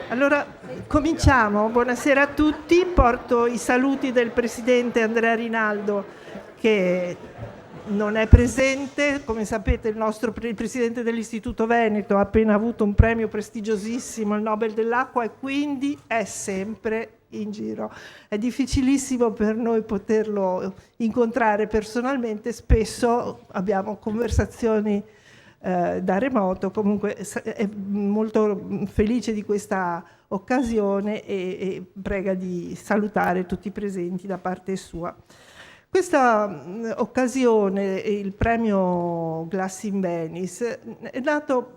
Allora, cominciamo. Buonasera a tutti. Porto i saluti del Presidente Andrea Rinaldo, che non è presente. Come sapete, il Presidente dell'Istituto Veneto ha appena avuto un premio prestigiosissimo, il Nobel dell'Acqua, e quindi è sempre in giro. È difficilissimo per noi poterlo incontrare personalmente. Spesso abbiamo conversazioni da remoto. Comunque è molto felice di questa occasione e prega di salutare tutti i presenti da parte sua. Questa occasione, il premio Glass in Venice, è nato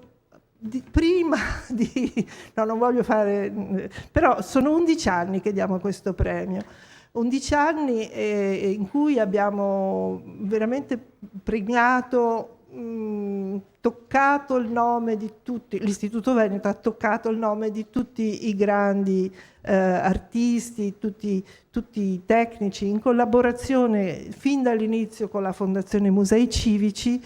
prima di... No, non voglio fare... Però sono 11 anni che diamo questo premio. 11 anni in cui abbiamo veramente pregnato, toccato il nome di tutti, l'Istituto Veneto ha toccato il nome di tutti i grandi artisti, tutti i tecnici, in collaborazione fin dall'inizio con la Fondazione Musei Civici,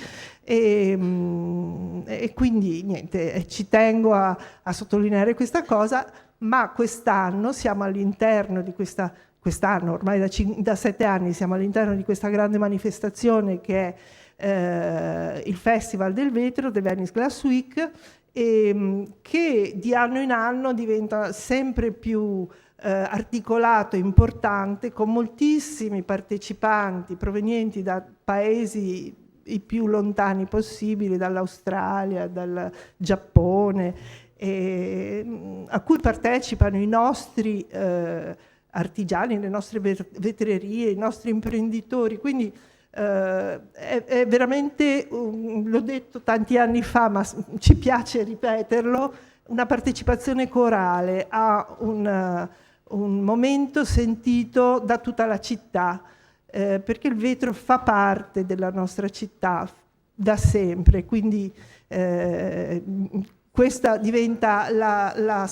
e quindi niente, ci tengo a sottolineare questa cosa. Ma quest'anno siamo all'interno di quest'anno, ormai da 7 anni siamo all'interno di questa grande manifestazione che è il Festival del Vetro, The Venice Glass Week, che di anno in anno diventa sempre più articolato e importante, con moltissimi partecipanti provenienti da paesi i più lontani possibili, dall'Australia, dal Giappone, a cui partecipano i nostri artigiani, le nostre vetrerie, i nostri imprenditori. Quindi è veramente, l'ho detto tanti anni fa, ma ci piace ripeterlo, una partecipazione corale a un momento sentito da tutta la città, perché il vetro fa parte della nostra città da sempre. Quindi questa diventa la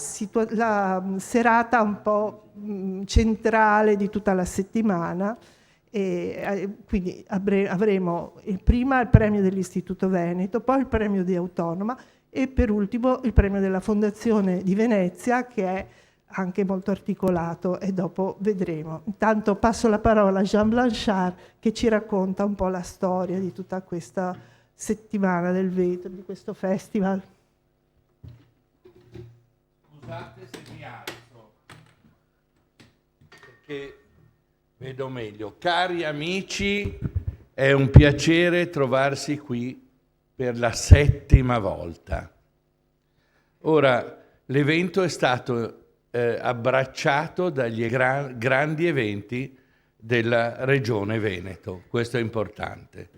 serata un po' centrale di tutta la settimana. E quindi avremo prima il premio dell'Istituto Veneto, poi il premio di Autonoma e per ultimo il premio della Fondazione di Venezia, che è anche molto articolato, e dopo vedremo. Intanto passo la parola a Jean Blanchard, che ci racconta un po' la storia di tutta questa settimana del vetro, di questo festival. Scusate se mi alzo, perché vedo meglio. Cari amici, è un piacere trovarsi qui per la 7ª volta. Ora, l'evento è stato abbracciato dagli grandi eventi della Regione Veneto. Questo è importante.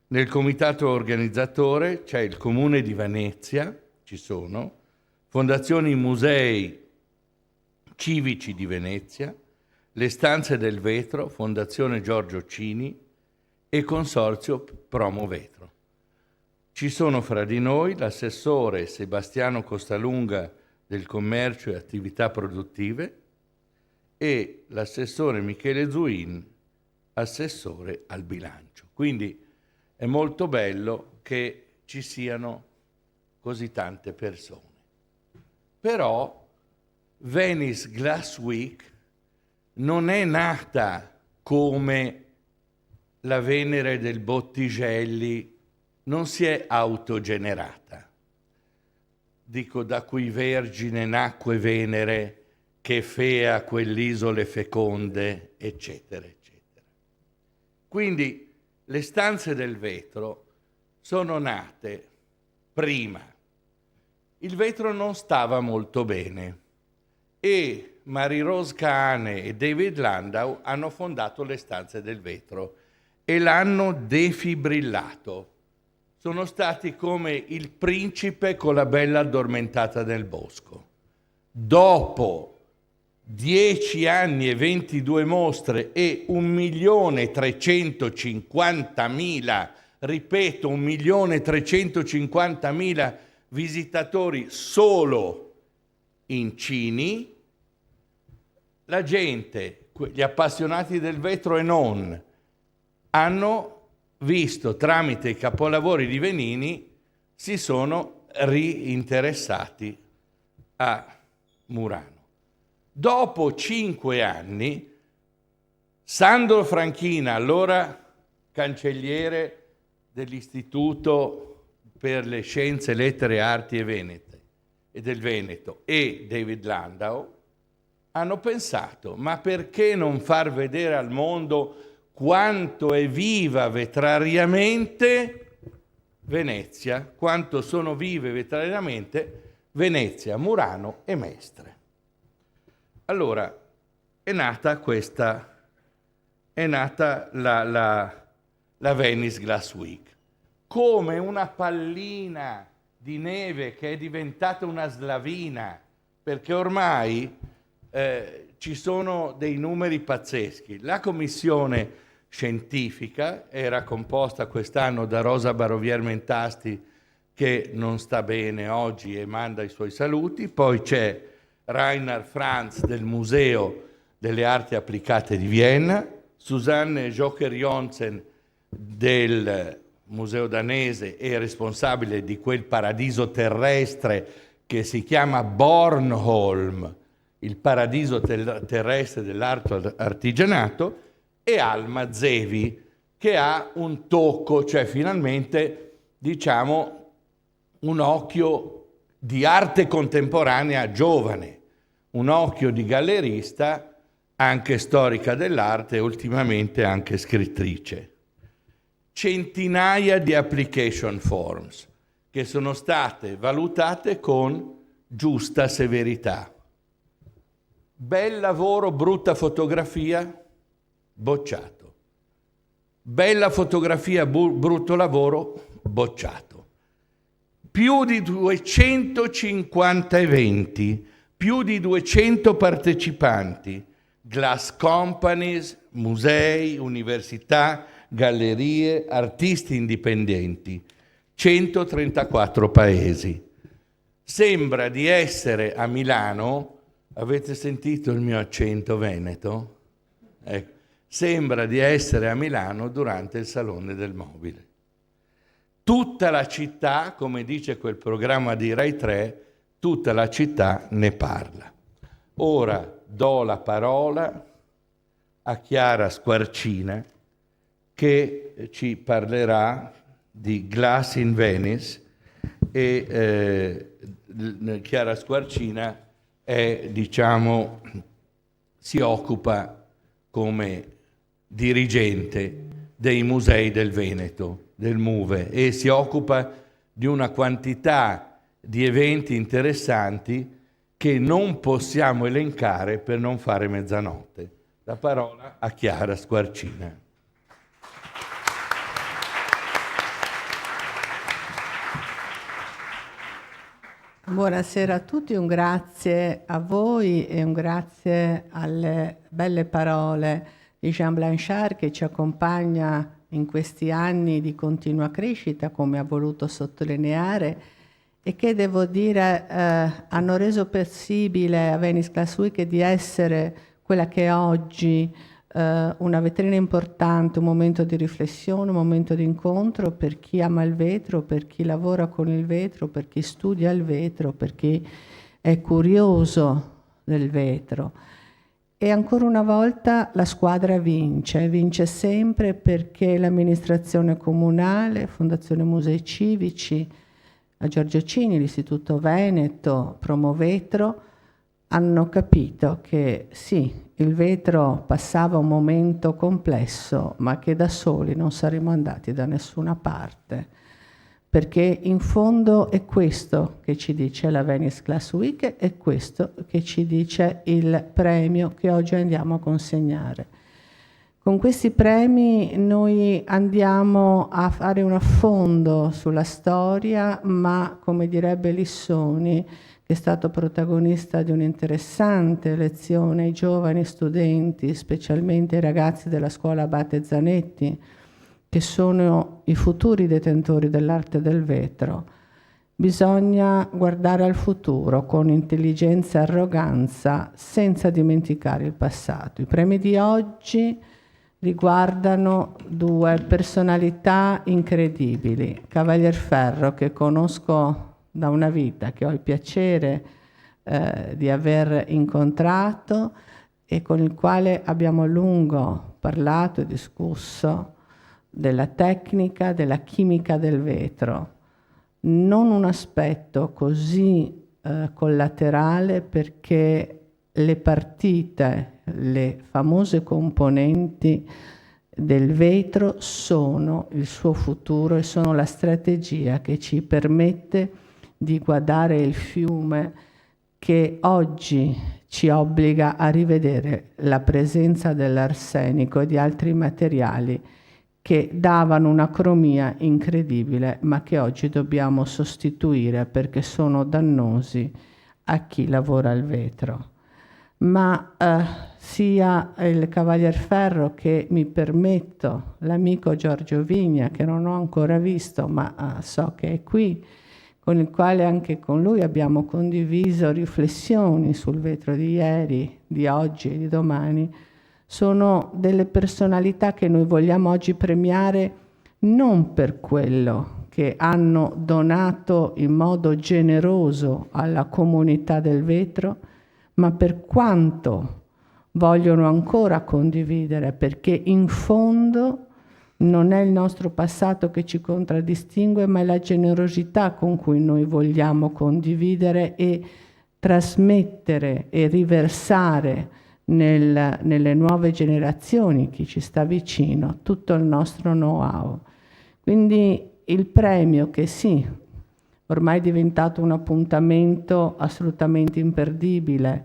Nel comitato organizzatore c'è il Comune di Venezia, ci sono, Fondazioni Musei Civici di Venezia, le Stanze del Vetro, Fondazione Giorgio Cini e Consorzio Promo Vetro. Ci sono fra di noi l'assessore Sebastiano Costalunga del Commercio e Attività Produttive e l'assessore Michele Zuin, assessore al bilancio. Quindi è molto bello che ci siano così tante persone. Però Venice Glass Week non è nata come la Venere del Bottigelli, non si è autogenerata. Dico, da cui vergine nacque Venere, che fea quell'isole feconde, eccetera, eccetera. Quindi le Stanze del Vetro sono nate prima. Il vetro non stava molto bene e Marie-Rose Kahane e David Landau hanno fondato le Stanze del Vetro e l'hanno defibrillato. Sono stati come il principe con la bella addormentata nel bosco. Dopo 10 anni e 22 mostre e 1.350.000, ripeto, 1.350.000 visitatori solo in Cini, la gente, gli appassionati del vetro e non, hanno visto tramite i capolavori di Venini, si sono riinteressati a Murano. Dopo 5 anni, Sandro Franchina, allora cancelliere dell'Istituto per le Scienze, Lettere, Arti e del Veneto, e David Landau, hanno pensato: ma perché non far vedere al mondo quanto è viva vetrariamente Venezia, quanto sono vive vetrariamente Venezia, Murano e Mestre. Allora è nata la Venice Glass Week, come una pallina di neve che è diventata una slavina, perché ormai ci sono dei numeri pazzeschi. La commissione scientifica era composta quest'anno da Rosa Barovier Mentasti, che non sta bene oggi e manda i suoi saluti, poi c'è Rainer Franz del Museo delle Arti Applicate di Vienna, Susanne Joker-Jonsen del Museo danese e responsabile di quel paradiso terrestre che si chiama Bornholm, il paradiso terrestre dell'arte artigianato, e Alma Zevi, che ha un tocco, cioè finalmente, diciamo, un occhio di arte contemporanea giovane, un occhio di gallerista, anche storica dell'arte e ultimamente anche scrittrice. Centinaia di application forms che sono state valutate con giusta severità. Bel lavoro, brutta fotografia, bocciato. Bella fotografia, brutto lavoro, bocciato. Più di 250 eventi, più di 200 partecipanti, glass companies, musei, università, gallerie, artisti indipendenti, 134 paesi. Sembra di essere a Milano. Avete sentito il mio accento veneto? Ecco, sembra di essere a Milano durante il Salone del Mobile. Tutta la città, come dice quel programma di Rai 3, tutta la città ne parla. Ora do la parola a Chiara Squarcina, che ci parlerà di Glass in Venice, e Chiara Squarcina si occupa come dirigente dei musei del Veneto, del MUVE, e si occupa di una quantità di eventi interessanti che non possiamo elencare per non fare mezzanotte. La parola a Chiara Squarcina. Buonasera a tutti, un grazie a voi e un grazie alle belle parole di Jean Blanchard, che ci accompagna in questi anni di continua crescita, come ha voluto sottolineare, e che, devo dire, hanno reso possibile a Venice Glass Week di essere quella che è oggi, una vetrina importante, un momento di riflessione, un momento di incontro per chi ama il vetro, per chi lavora con il vetro, per chi studia il vetro, per chi è curioso del vetro. E ancora una volta la squadra vince sempre, perché l'amministrazione comunale, Fondazione Musei Civici, a Giorgio Cini, l'Istituto Veneto, Promovetro, hanno capito che sì, il vetro passava un momento complesso, ma che da soli non saremmo andati da nessuna parte, perché in fondo è questo che ci dice la Venice Glass Week, è questo che ci dice il premio che oggi andiamo a consegnare. Con questi premi noi andiamo a fare un affondo sulla storia, ma, come direbbe Lissoni, che è stato protagonista di un'interessante lezione ai giovani studenti, specialmente ai ragazzi della scuola Abate Zanetti, che sono i futuri detentori dell'arte del vetro. Bisogna guardare al futuro con intelligenza e arroganza, senza dimenticare il passato. I premi di oggi riguardano due personalità incredibili. Cavalier Ferro, che conosco da una vita, che ho il piacere di aver incontrato e con il quale abbiamo a lungo parlato e discusso della tecnica, della chimica del vetro. Non un aspetto così collaterale, perché le partite, le famose componenti del vetro sono il suo futuro e sono la strategia che ci permette di guardare il fiume che oggi ci obbliga a rivedere la presenza dell'arsenico e di altri materiali che davano una cromia incredibile, ma che oggi dobbiamo sostituire perché sono dannosi a chi lavora il vetro. Ma sia il Cavalier Ferro che, mi permetto, l'amico Giorgio Vigna, che non ho ancora visto, ma so che è qui, con il quale anche con lui abbiamo condiviso riflessioni sul vetro di ieri, di oggi e di domani, sono delle personalità che noi vogliamo oggi premiare non per quello che hanno donato in modo generoso alla comunità del vetro, ma per quanto vogliono ancora condividere, perché in fondo non è il nostro passato che ci contraddistingue, ma è la generosità con cui noi vogliamo condividere e trasmettere e riversare nelle nuove generazioni, chi ci sta vicino, tutto il nostro know-how. Quindi il premio, che sì, ormai è diventato un appuntamento assolutamente imperdibile,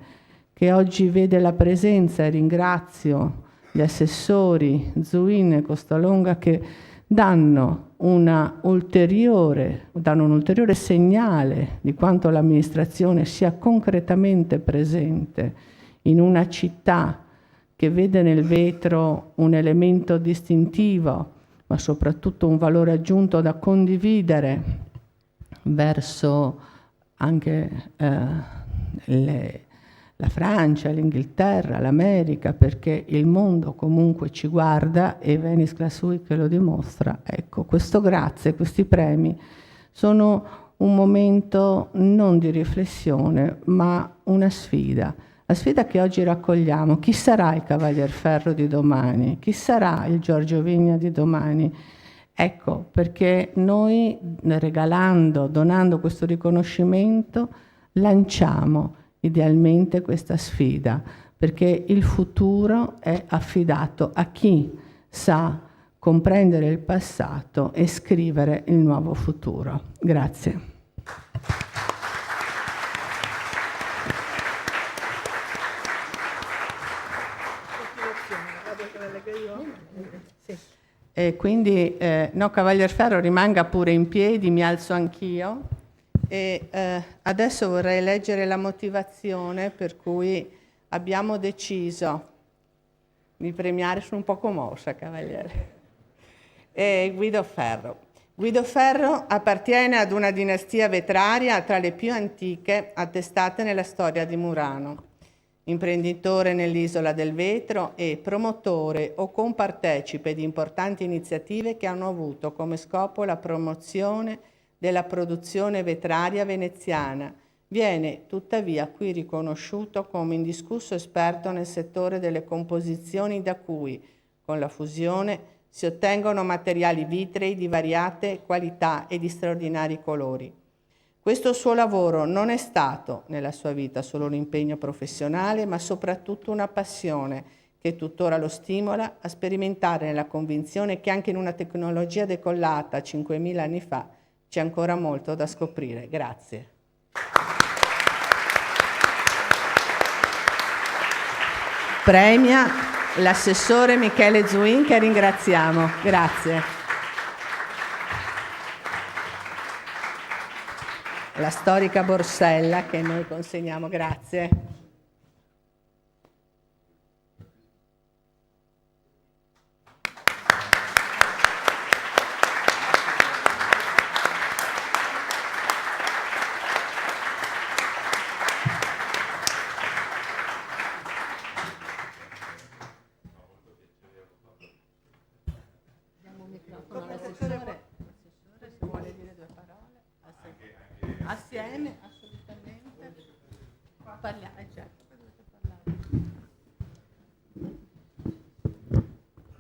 che oggi vede la presenza, e ringrazio gli assessori Zuin e Costalonga che danno un ulteriore segnale di quanto l'amministrazione sia concretamente presente in una città che vede nel vetro un elemento distintivo, ma soprattutto un valore aggiunto da condividere verso anche la Francia, l'Inghilterra, l'America, perché il mondo comunque ci guarda e Venice Glass Week lo dimostra. Ecco, questo grazie, questi premi sono un momento non di riflessione, ma una sfida. La sfida che oggi raccogliamo: chi sarà il Cavalier Ferro di domani? Chi sarà il Giorgio Vigna di domani? Ecco, perché noi, regalando, donando questo riconoscimento, lanciamo idealmente questa sfida, perché il futuro è affidato a chi sa comprendere il passato e scrivere il nuovo futuro. Grazie. E quindi, no, Cavalier Ferro rimanga pure in piedi, mi alzo anch'io. E adesso vorrei leggere la motivazione per cui abbiamo deciso di premiare, sono un po' commossa, Cavaliere, Guido Ferro. Guido Ferro appartiene ad una dinastia vetraria tra le più antiche attestate nella storia di Murano. Imprenditore nell'Isola del Vetro e promotore o compartecipe di importanti iniziative che hanno avuto come scopo la promozione della produzione vetraria veneziana. Viene tuttavia qui riconosciuto come indiscusso esperto nel settore delle composizioni da cui, con la fusione, si ottengono materiali vitrei di variate qualità e di straordinari colori. Questo suo lavoro non è stato nella sua vita solo un impegno professionale, ma soprattutto una passione che tuttora lo stimola a sperimentare, nella convinzione che anche in una tecnologia decollata 5.000 anni fa c'è ancora molto da scoprire. Grazie. Premia l'assessore Michele Zuin, che ringraziamo. Grazie. La storica borsella che noi consegniamo. Grazie. Assieme, assolutamente. parliamo, certo.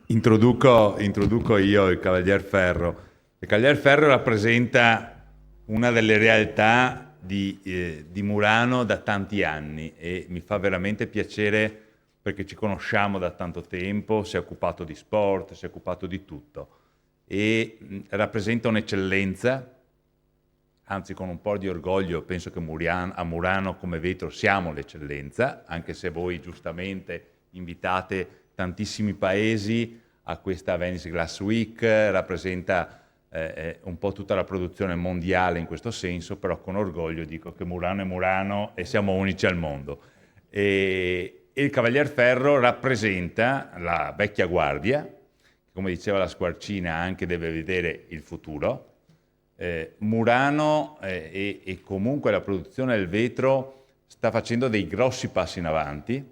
Introduco io il Cavalier Ferro. Il Cavalier Ferro rappresenta una delle realtà di Murano da tanti anni e mi fa veramente piacere perché ci conosciamo da tanto tempo, si è occupato di sport, si è occupato di tutto e rappresenta un'eccellenza, anzi con un po' di orgoglio penso che a Murano come vetro siamo l'eccellenza, anche se voi giustamente invitate tantissimi paesi a questa Venice Glass Week, rappresenta un po' tutta la produzione mondiale in questo senso, però con orgoglio dico che Murano è Murano e siamo unici al mondo. E il Cavalier Ferro rappresenta la vecchia guardia, che come diceva la Squarcina anche deve vedere il futuro. Murano e comunque la produzione del vetro sta facendo dei grossi passi in avanti,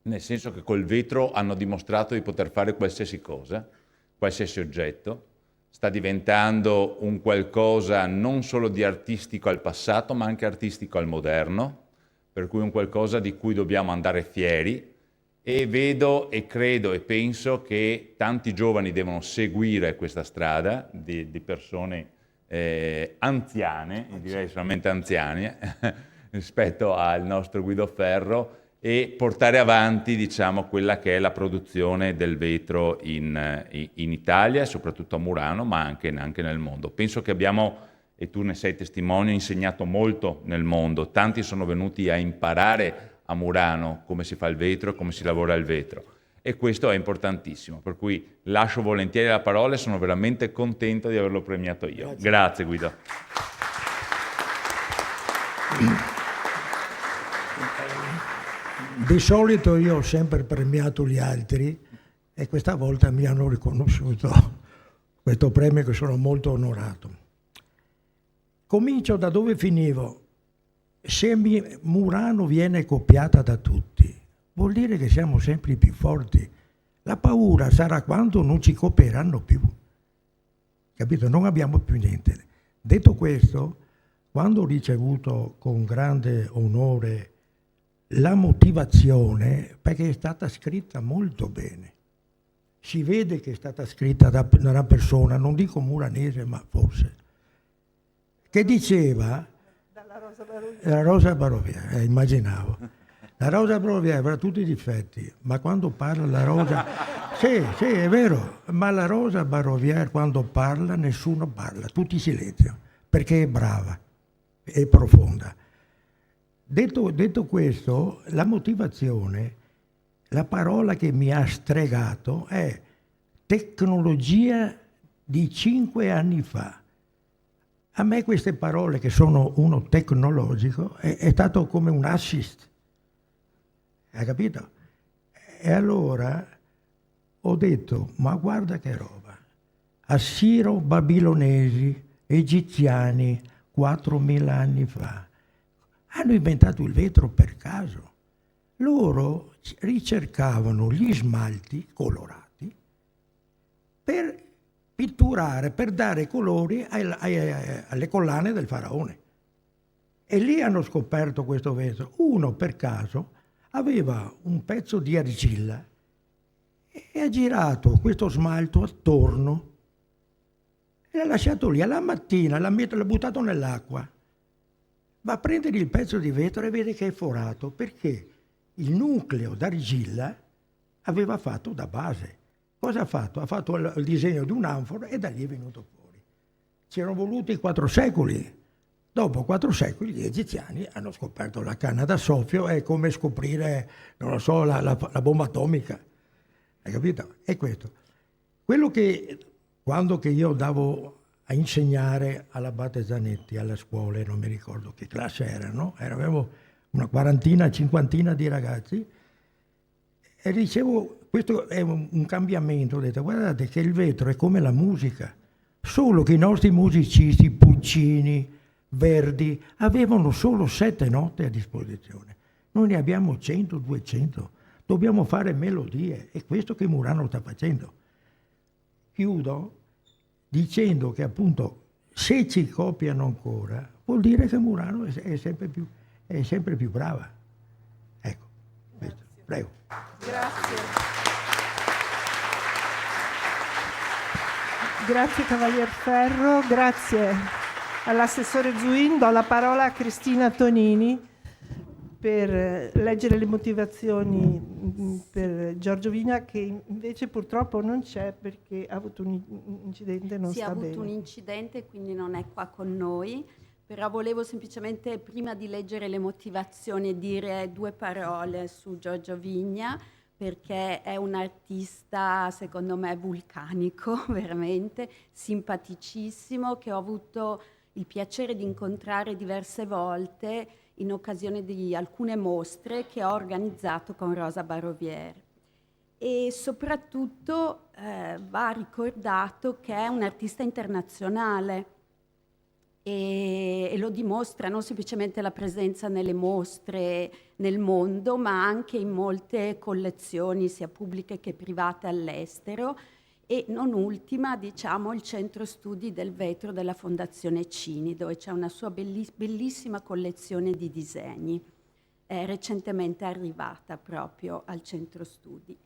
nel senso che col vetro hanno dimostrato di poter fare qualsiasi cosa, qualsiasi oggetto, sta diventando un qualcosa non solo di artistico al passato, ma anche artistico al moderno, per cui un qualcosa di cui dobbiamo andare fieri, e vedo e credo e penso che tanti giovani devono seguire questa strada di persone anziane, direi solamente anziani, rispetto al nostro Guido Ferro, e portare avanti, diciamo, quella che è la produzione del vetro in Italia, soprattutto a Murano, ma anche nel mondo. Penso che abbiamo, e tu ne sei testimone, insegnato molto nel mondo. Tanti sono venuti a imparare a Murano come si fa il vetro e come si lavora il vetro. E questo è importantissimo, per cui lascio volentieri la parola e sono veramente contento di averlo premiato io. Grazie Guido. Di solito io ho sempre premiato gli altri e questa volta mi hanno riconosciuto questo premio che sono molto onorato. Comincio da dove finivo. Se Murano viene copiata da tutti, vuol dire che siamo sempre i più forti. La paura sarà quando non ci copieranno più. Capito? Non abbiamo più niente. Detto questo, quando ho ricevuto con grande onore la motivazione, perché è stata scritta molto bene, si vede che è stata scritta da una persona, non dico muranese, ma forse, che diceva la Rosa Baroviera, immaginavo. La Rosa Baroviera avrà tutti i difetti, ma quando parla la Rosa... sì, è vero, ma la Rosa Baroviera quando parla nessuno parla, tutti silenzio, perché è brava, è profonda. Detto questo, la motivazione, la parola che mi ha stregato è tecnologia di 5 anni fa. A me queste parole, che sono uno tecnologico, è stato come un assist. Hai capito? E allora ho detto, ma guarda che roba. Assiro-babilonesi, egiziani, 4.000 anni fa, hanno inventato il vetro per caso. Loro ricercavano gli smalti colorati per pitturare, per dare colori alle collane del faraone. E lì hanno scoperto questo vetro. Uno per caso aveva un pezzo di argilla e ha girato questo smalto attorno e l'ha lasciato lì. Alla mattina l'ha buttato nell'acqua. Va a prendere il pezzo di vetro e vede che è forato perché il nucleo d'argilla aveva fatto da base. Cosa ha fatto? Ha fatto il disegno di un'anfora e da lì è venuto fuori. Ci erano voluti 4 secoli. Dopo 4 secoli gli egiziani hanno scoperto la canna da soffio, è come scoprire, non lo so, la bomba atomica. Hai capito? È questo. Quello che, quando che io andavo a insegnare all'Abate Zanetti, alle scuole, non mi ricordo che classe erano, avevamo una 40, 50 di ragazzi, e dicevo, questo è un cambiamento, ho detto, guardate che il vetro è come la musica, solo che i nostri musicisti, Puccini, Verdi, avevano solo 7 note a disposizione. Noi ne abbiamo 100, 200, dobbiamo fare melodie, è questo che Murano sta facendo. Chiudo dicendo che appunto se ci copiano ancora vuol dire che Murano è sempre più... è sempre più brava. Ecco, questo. Prego. Grazie. Grazie Cavalier Ferro, grazie all'assessore Zuin. Do la parola a Cristina Tonini per leggere le motivazioni per Giorgio Vigna, che invece purtroppo non c'è perché ha avuto un incidente, non Sì, ha sta avuto bene. un incidente, quindi non è qua con noi, però volevo semplicemente, prima di leggere le motivazioni, dire due parole su Giorgio Vigna, perché è un artista, secondo me, vulcanico, veramente, simpaticissimo, che ho avuto il piacere di incontrare diverse volte in occasione di alcune mostre che ho organizzato con Rosa Barovier. E soprattutto va ricordato che è un artista internazionale e lo dimostra non semplicemente la presenza nelle mostre nel mondo, ma anche in molte collezioni sia pubbliche che private all'estero, e non ultima, diciamo, il centro studi del vetro della Fondazione Cini, dove c'è una sua bellissima collezione di disegni, recentemente arrivata proprio al centro studi.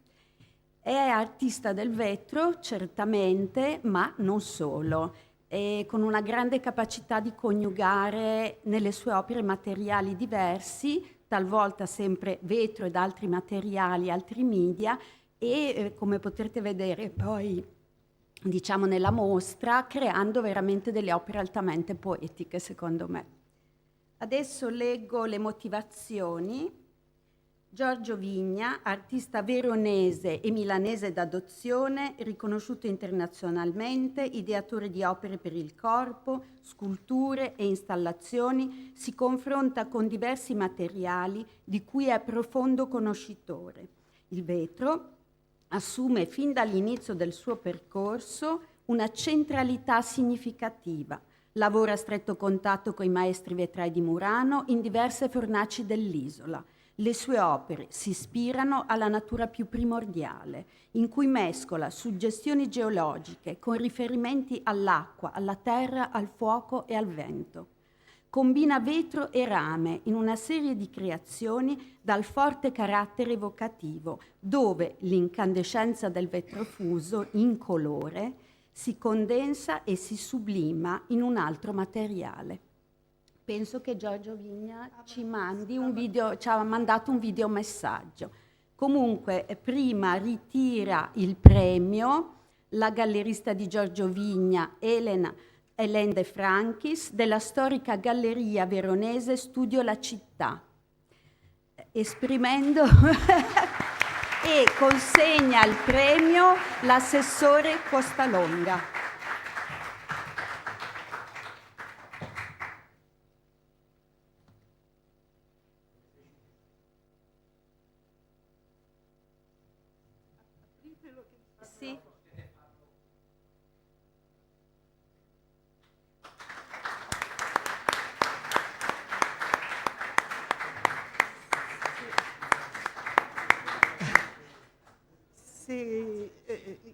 È artista del vetro, certamente, ma non solo, e con una grande capacità di coniugare nelle sue opere materiali diversi, talvolta sempre vetro ed altri materiali, altri media, e come potrete vedere poi, diciamo, nella mostra, creando veramente delle opere altamente poetiche, secondo me. Adesso leggo le motivazioni. Giorgio Vigna, artista veronese e milanese d'adozione, riconosciuto internazionalmente, ideatore di opere per il corpo, sculture e installazioni, si confronta con diversi materiali di cui è profondo conoscitore. Il vetro assume fin dall'inizio del suo percorso una centralità significativa. Lavora a stretto contatto con i maestri vetrai di Murano in diverse fornaci dell'isola. Le sue opere si ispirano alla natura più primordiale, in cui mescola suggestioni geologiche con riferimenti all'acqua, alla terra, al fuoco e al vento. Combina vetro e rame in una serie di creazioni dal forte carattere evocativo, dove l'incandescenza del vetro fuso in colore si condensa e si sublima in un altro materiale. Penso che Giorgio Vigna ci ha mandato un videomessaggio. Comunque, prima ritira il premio la gallerista di Giorgio Vigna, Hélène De Franchis, della storica galleria veronese Studio La Città, esprimendo e consegna il premio l'assessore Costalonga. Sì.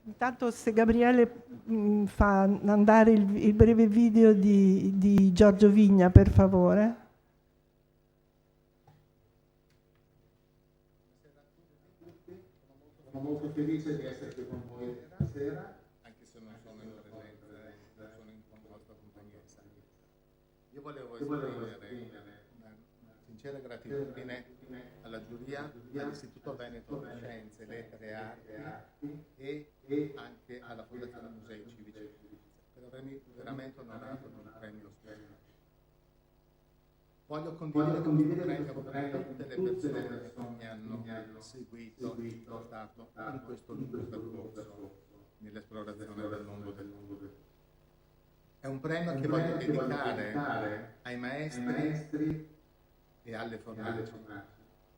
Intanto se Gabriele fa andare il breve video di Giorgio Vigna, per favore. Sono molto felice di essere qui con voi stasera, anche se non sono in presenza, sono in vostra compagnia. Io volevo esprimere una sincera gratitudine alla giuria dell'Istituto Veneto di Scienze, Lettere e Arti e anche alla Fondazione Musei Civici per avermi veramente onorato con il premio stesso. Voglio condividere questo premio con tutte le persone che mi hanno seguito e portato in questo lungo percorso nell'esplorazione del mondo. È un premio che voglio dedicare ai maestri e alle fornaci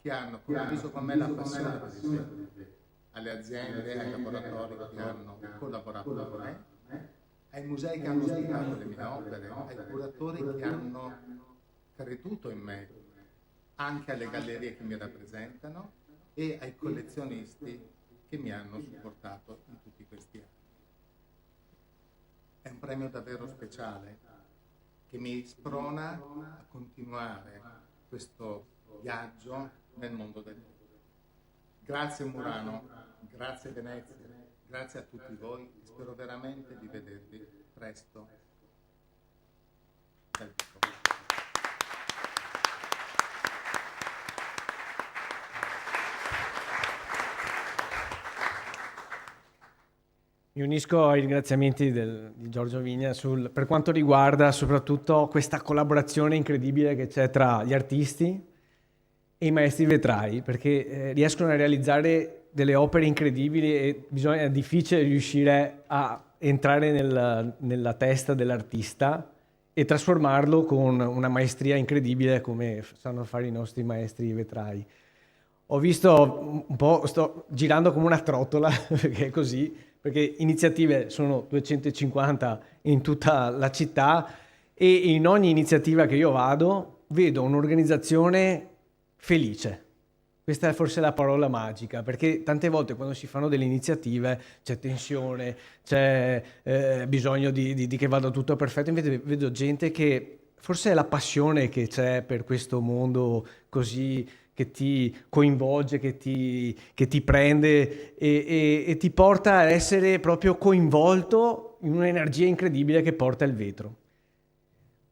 che hanno condiviso con me la passione per il vetro, alle aziende, ai laboratori che hanno collaborato con me, ai musei che hanno ospitato le mie opere, ai curatori che hanno creduto in me, anche alle gallerie che mi rappresentano e ai collezionisti che mi hanno supportato in tutti questi anni. È un premio davvero speciale che mi sprona a continuare questo viaggio nel mondo del vetro. Grazie Murano, grazie Venezia, grazie a tutti voi, spero veramente di vedervi presto dal vivo. Mi unisco ai ringraziamenti di Giorgio Vigna per quanto riguarda soprattutto questa collaborazione incredibile che c'è tra gli artisti e i maestri vetrai, perché riescono a realizzare delle opere incredibili e è difficile riuscire a entrare nella testa dell'artista e trasformarlo con una maestria incredibile come sanno fare i nostri maestri vetrai. Ho visto un po', sto girando come una trottola, perché è così, perché iniziative sono 250 in tutta la città e in ogni iniziativa che io vado vedo un'organizzazione felice. Questa è forse la parola magica, perché tante volte quando si fanno delle iniziative c'è tensione, c'è bisogno di che vada tutto perfetto, invece vedo gente che forse è la passione che c'è per questo mondo così che ti coinvolge, che ti prende e ti porta a essere proprio coinvolto in un'energia incredibile che porta il vetro.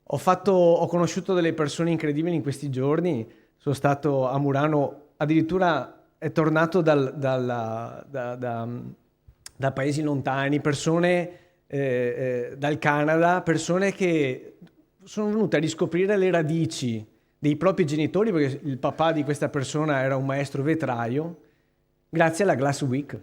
Ho conosciuto delle persone incredibili in questi giorni, sono stato a Murano, addirittura è tornato da paesi lontani, persone dal Canada, persone che sono venute a riscoprire le radici dei propri genitori, perché il papà di questa persona era un maestro vetraio, grazie alla Glass Week.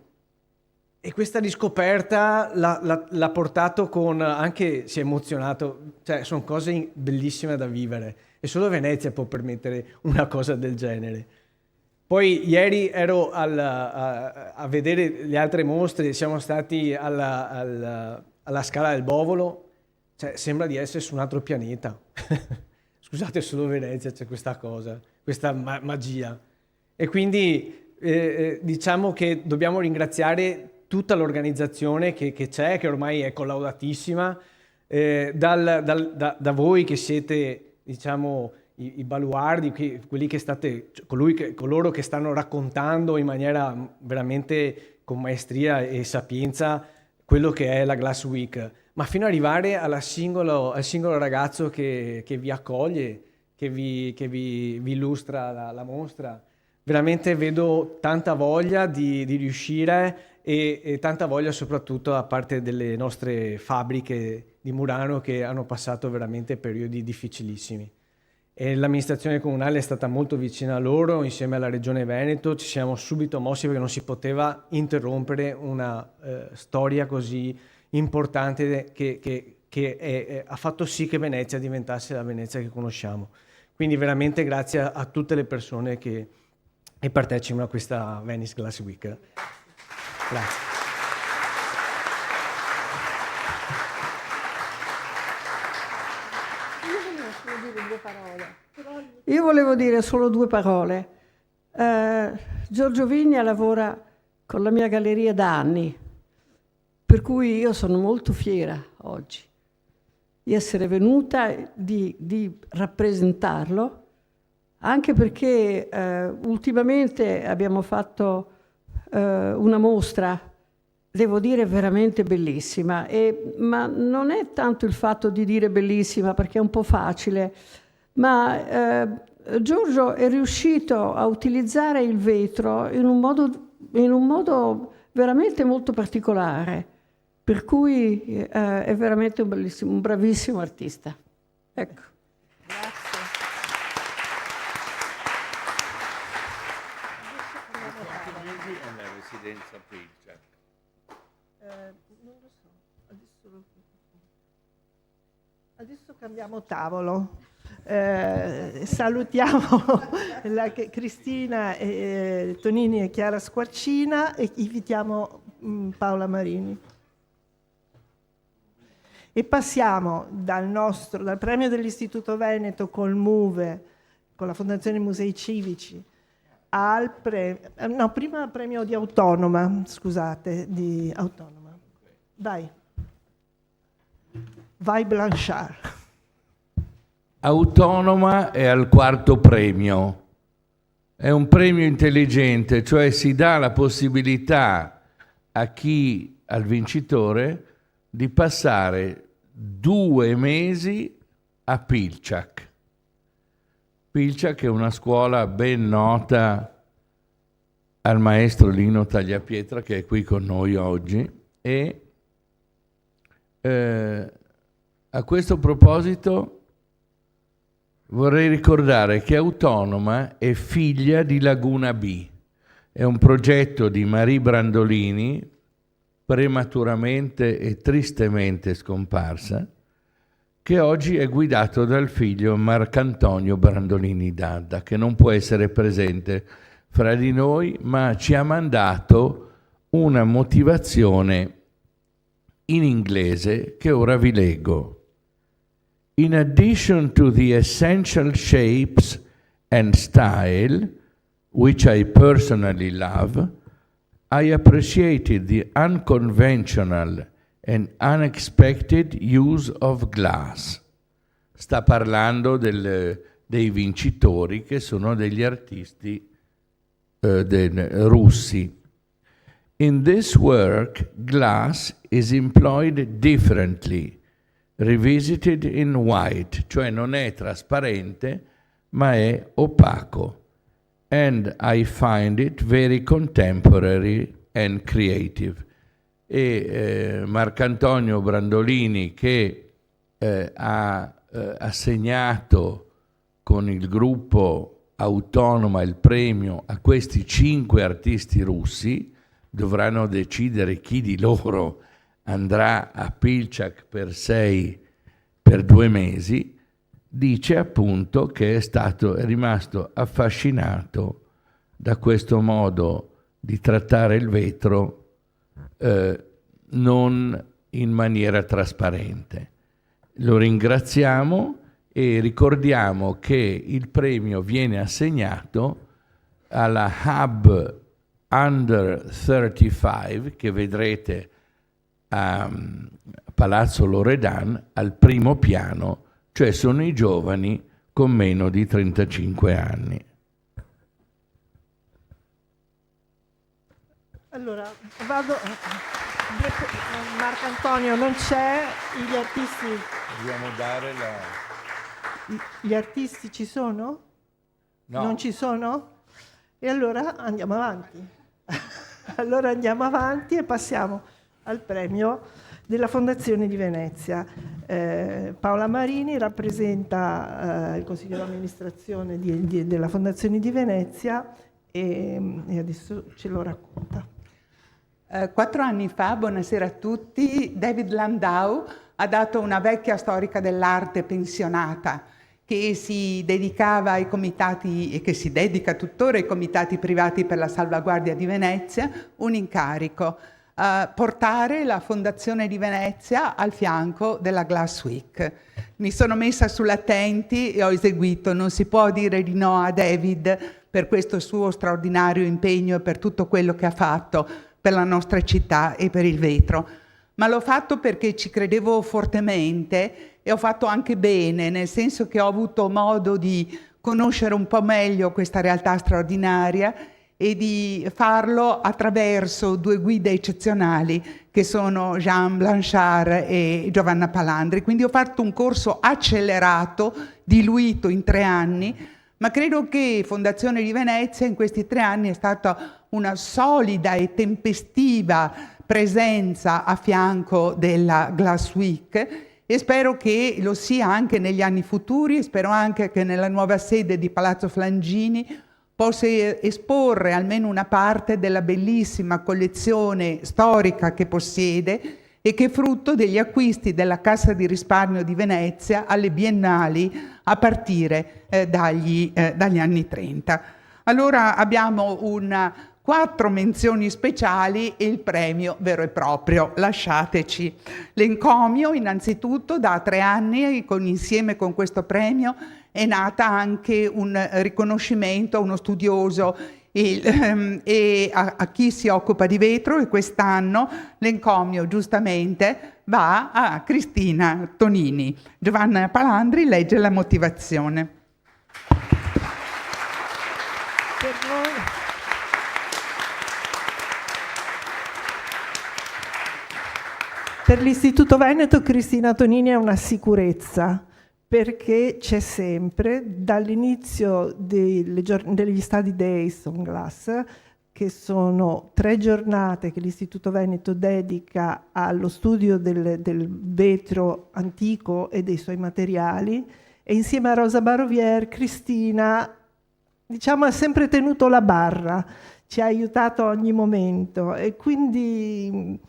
E questa riscoperta l'ha portato anche si è emozionato, cioè sono cose bellissime da vivere e solo Venezia può permettere una cosa del genere. Poi ieri ero a vedere le altre mostre, siamo stati alla Scala del Bovolo, cioè sembra di essere su un altro pianeta. Scusate, solo Venezia c'è questa cosa, questa magia. E quindi diciamo che dobbiamo ringraziare tutta l'organizzazione che c'è, che ormai è collaudatissima, da voi che siete, diciamo, i baluardi, quelli che coloro che stanno raccontando in maniera veramente con maestria e sapienza quello che è la Glass Week, ma fino ad arrivare al singolo ragazzo che vi accoglie, che vi illustra la mostra. Veramente vedo tanta voglia di riuscire e tanta voglia soprattutto da parte delle nostre fabbriche di Murano che hanno passato veramente periodi difficilissimi. E l'amministrazione comunale è stata molto vicina a loro, insieme alla Regione Veneto ci siamo subito mossi perché non si poteva interrompere una storia così importante che ha fatto sì che Venezia diventasse la Venezia che conosciamo. Quindi veramente grazie a tutte le persone che partecipano a questa Venice Glass Week. Grazie. Io volevo dire solo due parole. Giorgio Vigna lavora con la mia galleria da anni, per cui io sono molto fiera oggi di essere venuta, di rappresentarlo, anche perché ultimamente abbiamo fatto una mostra, devo dire, veramente bellissima, ma non è tanto il fatto di dire bellissima perché è un po' facile, ma Giorgio è riuscito a utilizzare il vetro in un modo veramente molto particolare, per cui è veramente un bravissimo artista. Ecco. Grazie. La residenza qui, non lo so, adesso cambiamo tavolo. Salutiamo Cristina Tonini e Chiara Squarcina e invitiamo Paola Marini. E passiamo dal premio dell'Istituto Veneto col MUVE, con la Fondazione Musei Civici, prima premio di Autonoma, scusate, di Autonoma. Vai Blanchard. Autonoma è al 4º premio. È un premio intelligente, cioè si dà la possibilità al vincitore di passare 2 mesi a Pilčak. Pilčak è una scuola ben nota al maestro Lino Tagliapietra, che è qui con noi oggi, e a questo proposito vorrei ricordare che Autonoma è figlia di Laguna B. È un progetto di Marie Brandolini, prematuramente e tristemente scomparsa, che oggi è guidato dal figlio Marcantonio Brandolini D'Adda, che non può essere presente fra di noi, ma ci ha mandato una motivazione in inglese che ora vi leggo. In addition to the essential shapes and style, which I personally love, I appreciated the unconventional and unexpected use of glass. Sta parlando dei vincitori, che sono degli artisti russi. In this work, glass is employed differently, revisited in white, cioè non è trasparente, ma è opaco. And I find it very contemporary and creative. E Marcantonio Brandolini, che ha assegnato con il gruppo Autonoma il premio a questi 5 artisti russi, dovranno decidere chi di loro andrà a Pilčak per 2 mesi, dice appunto che è rimasto affascinato da questo modo di trattare il vetro non in maniera trasparente. Lo ringraziamo e ricordiamo che il premio viene assegnato alla Hub Under 35, che vedrete a Palazzo Loredan al primo piano, cioè sono i giovani con meno di 35 anni. Allora, vado. Marcantonio non c'è, gli artisti. Dobbiamo dare Gli artisti ci sono? No. Non ci sono? E allora andiamo avanti. Allora andiamo avanti e passiamo al premio della Fondazione di Venezia. Paola Marini rappresenta il Consiglio di amministrazione della Fondazione di Venezia e adesso ce lo racconta. 4 anni fa, buonasera a tutti, David Landau ha dato una vecchia storica dell'arte pensionata che si dedicava ai comitati e che si dedica tuttora ai comitati privati per la salvaguardia di Venezia un incarico: portare la Fondazione di Venezia al fianco della Glass Week. Mi sono messa sull'attenti e ho eseguito. Non si può dire di no a David per questo suo straordinario impegno e per tutto quello che ha fatto per la nostra città e per il vetro. Ma l'ho fatto perché ci credevo fortemente e ho fatto anche bene, nel senso che ho avuto modo di conoscere un po' meglio questa realtà straordinaria e di farlo attraverso 2 guide eccezionali che sono Jean Blanchard e Giovanna Palandri. Quindi ho fatto un corso accelerato, diluito in 3 anni, ma credo che Fondazione di Venezia in questi 3 anni è stata una solida e tempestiva presenza a fianco della Glass Week e spero che lo sia anche negli anni futuri e spero anche che nella nuova sede di Palazzo Flangini possa esporre almeno una parte della bellissima collezione storica che possiede e che è frutto degli acquisti della Cassa di risparmio di Venezia alle biennali a partire dagli anni 30. Allora abbiamo 4 menzioni speciali e il premio vero e proprio. Lasciateci. L'encomio, innanzitutto, da 3 anni, insieme con questo premio, è nata anche un riconoscimento a uno studioso e a chi si occupa di vetro, e quest'anno l'encomio giustamente va a Cristina Tonini. Giovanna Palandri legge la motivazione. Per noi... Per l'Istituto Veneto Cristina Tonini è una sicurezza, perché c'è sempre, dall'inizio degli Study Days on Glass, che sono 3 giornate che l'Istituto Veneto dedica allo studio del vetro antico e dei suoi materiali, e insieme a Rosa Barovier, Cristina, diciamo, ha sempre tenuto la barra, ci ha aiutato a ogni momento, e quindi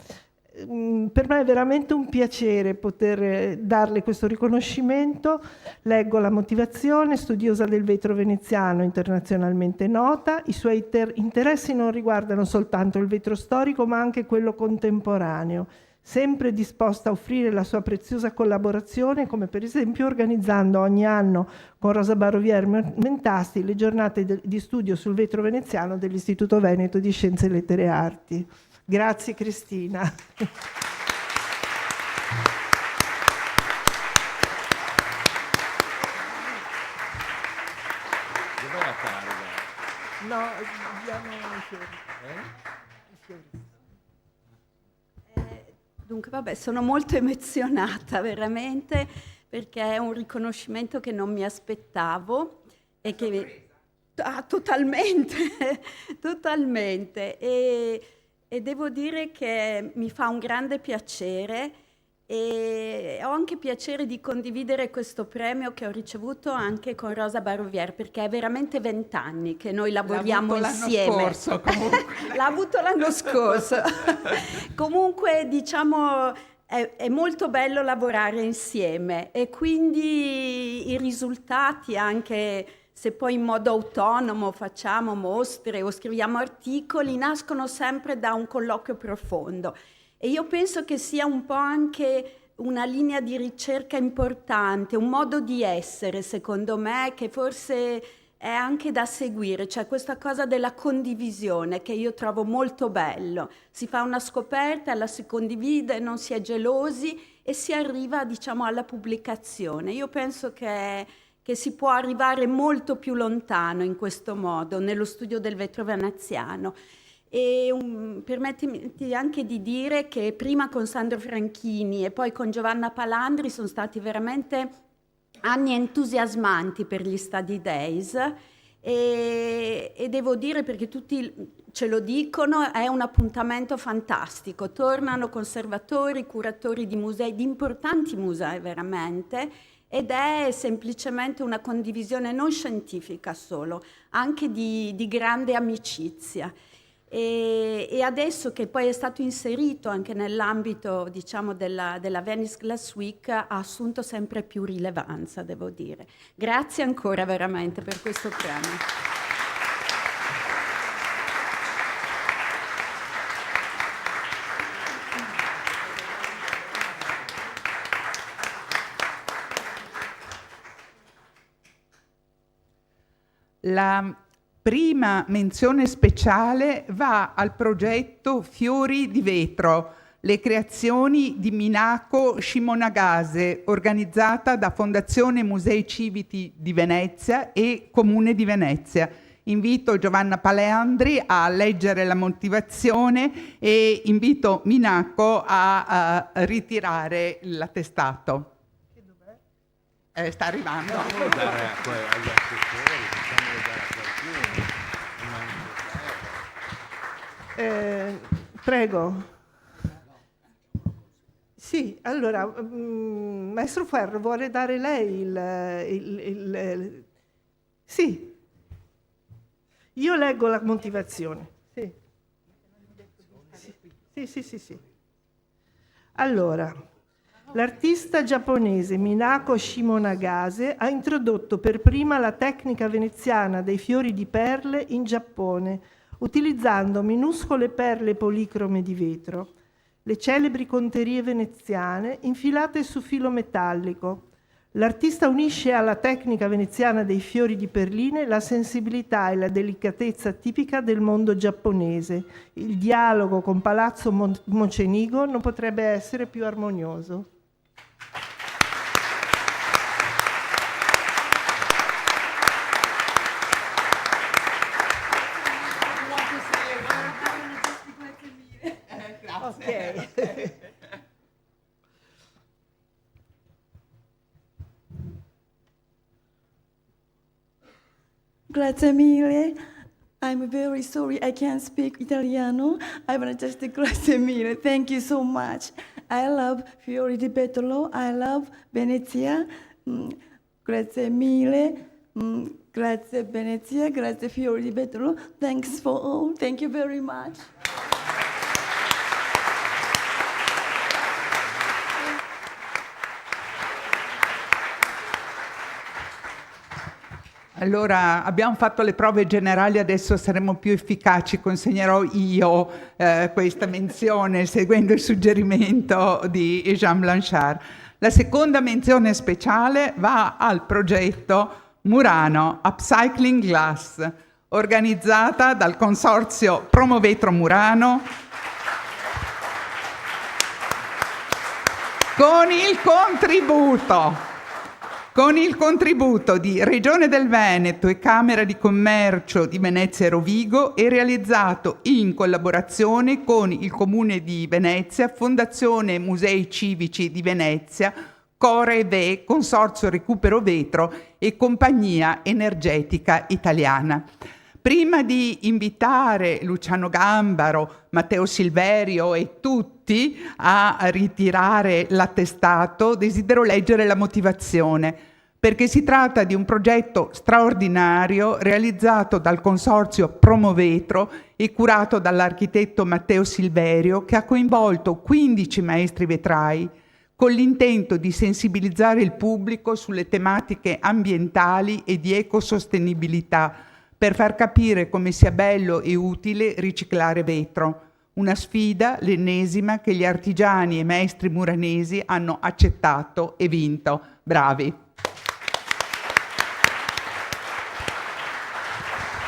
per me è veramente un piacere poter darle questo riconoscimento. Leggo la motivazione: studiosa del vetro veneziano internazionalmente nota, i suoi interessi non riguardano soltanto il vetro storico ma anche quello contemporaneo, sempre disposta a offrire la sua preziosa collaborazione, come per esempio organizzando ogni anno con Rosa Barovier Mentasti le giornate di studio sul vetro veneziano dell'Istituto Veneto di Scienze, Lettere e Arti. Grazie Cristina. Dov'è la carica? No, diamo i fiori. Dunque, vabbè, sono molto emozionata veramente, perché è un riconoscimento che non mi aspettavo e che totalmente, totalmente. E devo dire che mi fa un grande piacere, e ho anche piacere di condividere questo premio che ho ricevuto anche con Rosa Barovier, perché è veramente 20 anni che noi lavoriamo insieme. L'ha avuto l'anno scorso. Comunque, diciamo, è molto bello lavorare insieme, e quindi i risultati, anche se poi in modo autonomo facciamo mostre o scriviamo articoli, nascono sempre da un colloquio profondo. E io penso che sia un po' anche una linea di ricerca importante, un modo di essere, secondo me, che forse è anche da seguire, cioè questa cosa della condivisione che io trovo molto bello. Si fa una scoperta, la si condivide, non si è gelosi e si arriva, diciamo, alla pubblicazione. Io penso che si può arrivare molto più lontano in questo modo, nello studio del vetro veneziano. E permettimi anche di dire che prima con Sandro Franchini e poi con Giovanna Palandri sono stati veramente anni entusiasmanti per gli Study Days, e devo dire, perché tutti ce lo dicono, è un appuntamento fantastico. Tornano conservatori, curatori di musei, di importanti musei veramente, ed è semplicemente una condivisione non scientifica solo, anche di grande amicizia. E adesso che poi è stato inserito anche nell'ambito, diciamo, della Venice Glass Week, ha assunto sempre più rilevanza, devo dire. Grazie ancora veramente per questo premio. La prima menzione speciale va al progetto Fiori di Vetro, le creazioni di Minako Shimonagase, organizzata da Fondazione Musei Civici di Venezia e Comune di Venezia. Invito Giovanna Palandri a leggere la motivazione e invito Minako a ritirare l'attestato. Sta arrivando. Facciamolo dare agli assessori, facciamolo dare a qualcuno. Prego. Sì, allora, Maestro Ferro, vuole dare lei il... Sì. Io leggo la motivazione. Sì. Allora... L'artista giapponese Minako Shimonagase ha introdotto per prima la tecnica veneziana dei fiori di perle in Giappone, utilizzando minuscole perle policrome di vetro, le celebri conterie veneziane infilate su filo metallico. L'artista unisce alla tecnica veneziana dei fiori di perline la sensibilità e la delicatezza tipica del mondo giapponese. Il dialogo con Palazzo Mocenigo non potrebbe essere più armonioso. Ok. Grazie mille. I'm very sorry I can't speak Italiano. I want to just grazie mille. Thank you so much. I love Fiori di Petolo. I love Venezia. Grazie mille. Grazie Venezia. Grazie Fiori di Petolo. Thanks for all. Thank you very much. Allora, abbiamo fatto le prove generali, adesso saremo più efficaci. Consegnerò io questa menzione seguendo il suggerimento di Jean Blanchard. La seconda menzione speciale va al progetto Murano Upcycling Glass, organizzata dal consorzio Promovetro Murano con il contributo di Regione del Veneto e Camera di Commercio di Venezia e Rovigo, e realizzato in collaborazione con il Comune di Venezia, Fondazione Musei Civici di Venezia, Core Consorzio Recupero Vetro e Compagnia Energetica Italiana. Prima di invitare Luciano Gambaro, Matteo Silverio e tutti a ritirare l'attestato, desidero leggere la motivazione, perché si tratta di un progetto straordinario realizzato dal consorzio Promovetro e curato dall'architetto Matteo Silverio, che ha coinvolto 15 maestri vetrai con l'intento di sensibilizzare il pubblico sulle tematiche ambientali e di ecosostenibilità, per far capire come sia bello e utile riciclare vetro. Una sfida, l'ennesima, che gli artigiani e maestri muranesi hanno accettato e vinto. Bravi!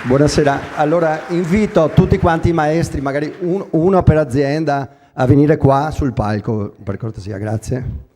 Buonasera. Allora invito tutti quanti i maestri, magari uno per azienda, a venire qua sul palco, per cortesia, grazie.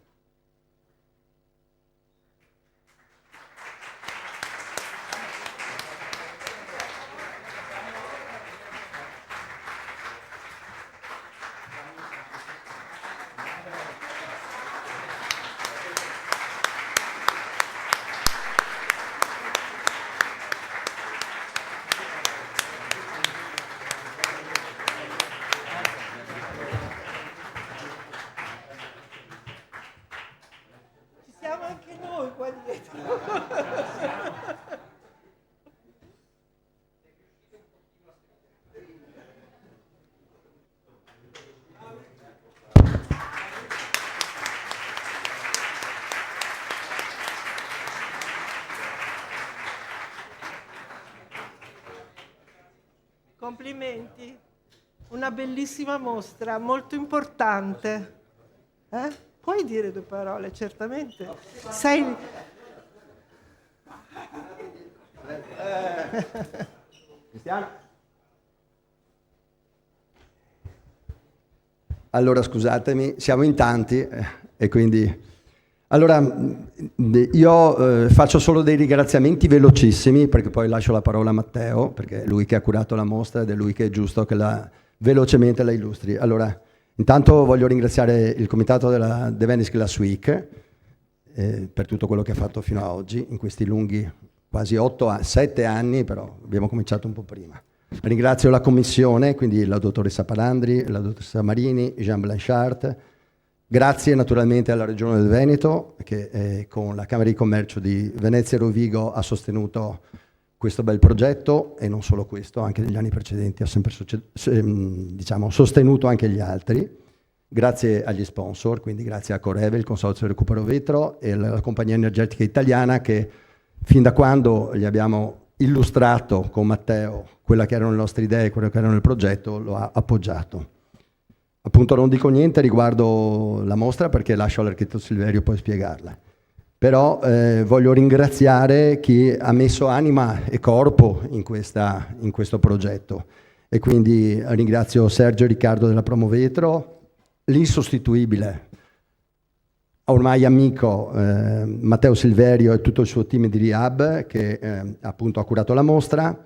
Complimenti, una bellissima mostra, molto importante. Puoi dire due parole, certamente. Sei... Cristiano? Allora scusatemi, siamo in tanti e quindi... Allora, io faccio solo dei ringraziamenti velocissimi, perché poi lascio la parola a Matteo, perché è lui che ha curato la mostra ed è lui che è giusto che velocemente la illustri. Allora, intanto voglio ringraziare il comitato della The Venice Glass Week per tutto quello che ha fatto fino ad oggi, in questi lunghi quasi 7 anni, però abbiamo cominciato un po' prima. Ringrazio la commissione, quindi la dottoressa Palandri, la dottoressa Marini, Jean Blanchard. Grazie naturalmente alla Regione del Veneto, che con la Camera di Commercio di Venezia e Rovigo ha sostenuto questo bel progetto, e non solo questo, anche negli anni precedenti ha sempre sostenuto anche gli altri. Grazie agli sponsor, quindi grazie a Coreve, il Consorzio Recupero Vetro, e alla Compagnia Energetica Italiana, che fin da quando gli abbiamo illustrato con Matteo quelle che erano le nostre idee, quello che era il progetto, lo ha appoggiato. Appunto non dico niente riguardo la mostra, perché lascio all'architetto Silverio poi spiegarla. Però voglio ringraziare chi ha messo anima e corpo in questo progetto. E quindi ringrazio Sergio e Riccardo della Promovetro, l'insostituibile, ormai amico Matteo Silverio e tutto il suo team di Rehab che appunto ha curato la mostra,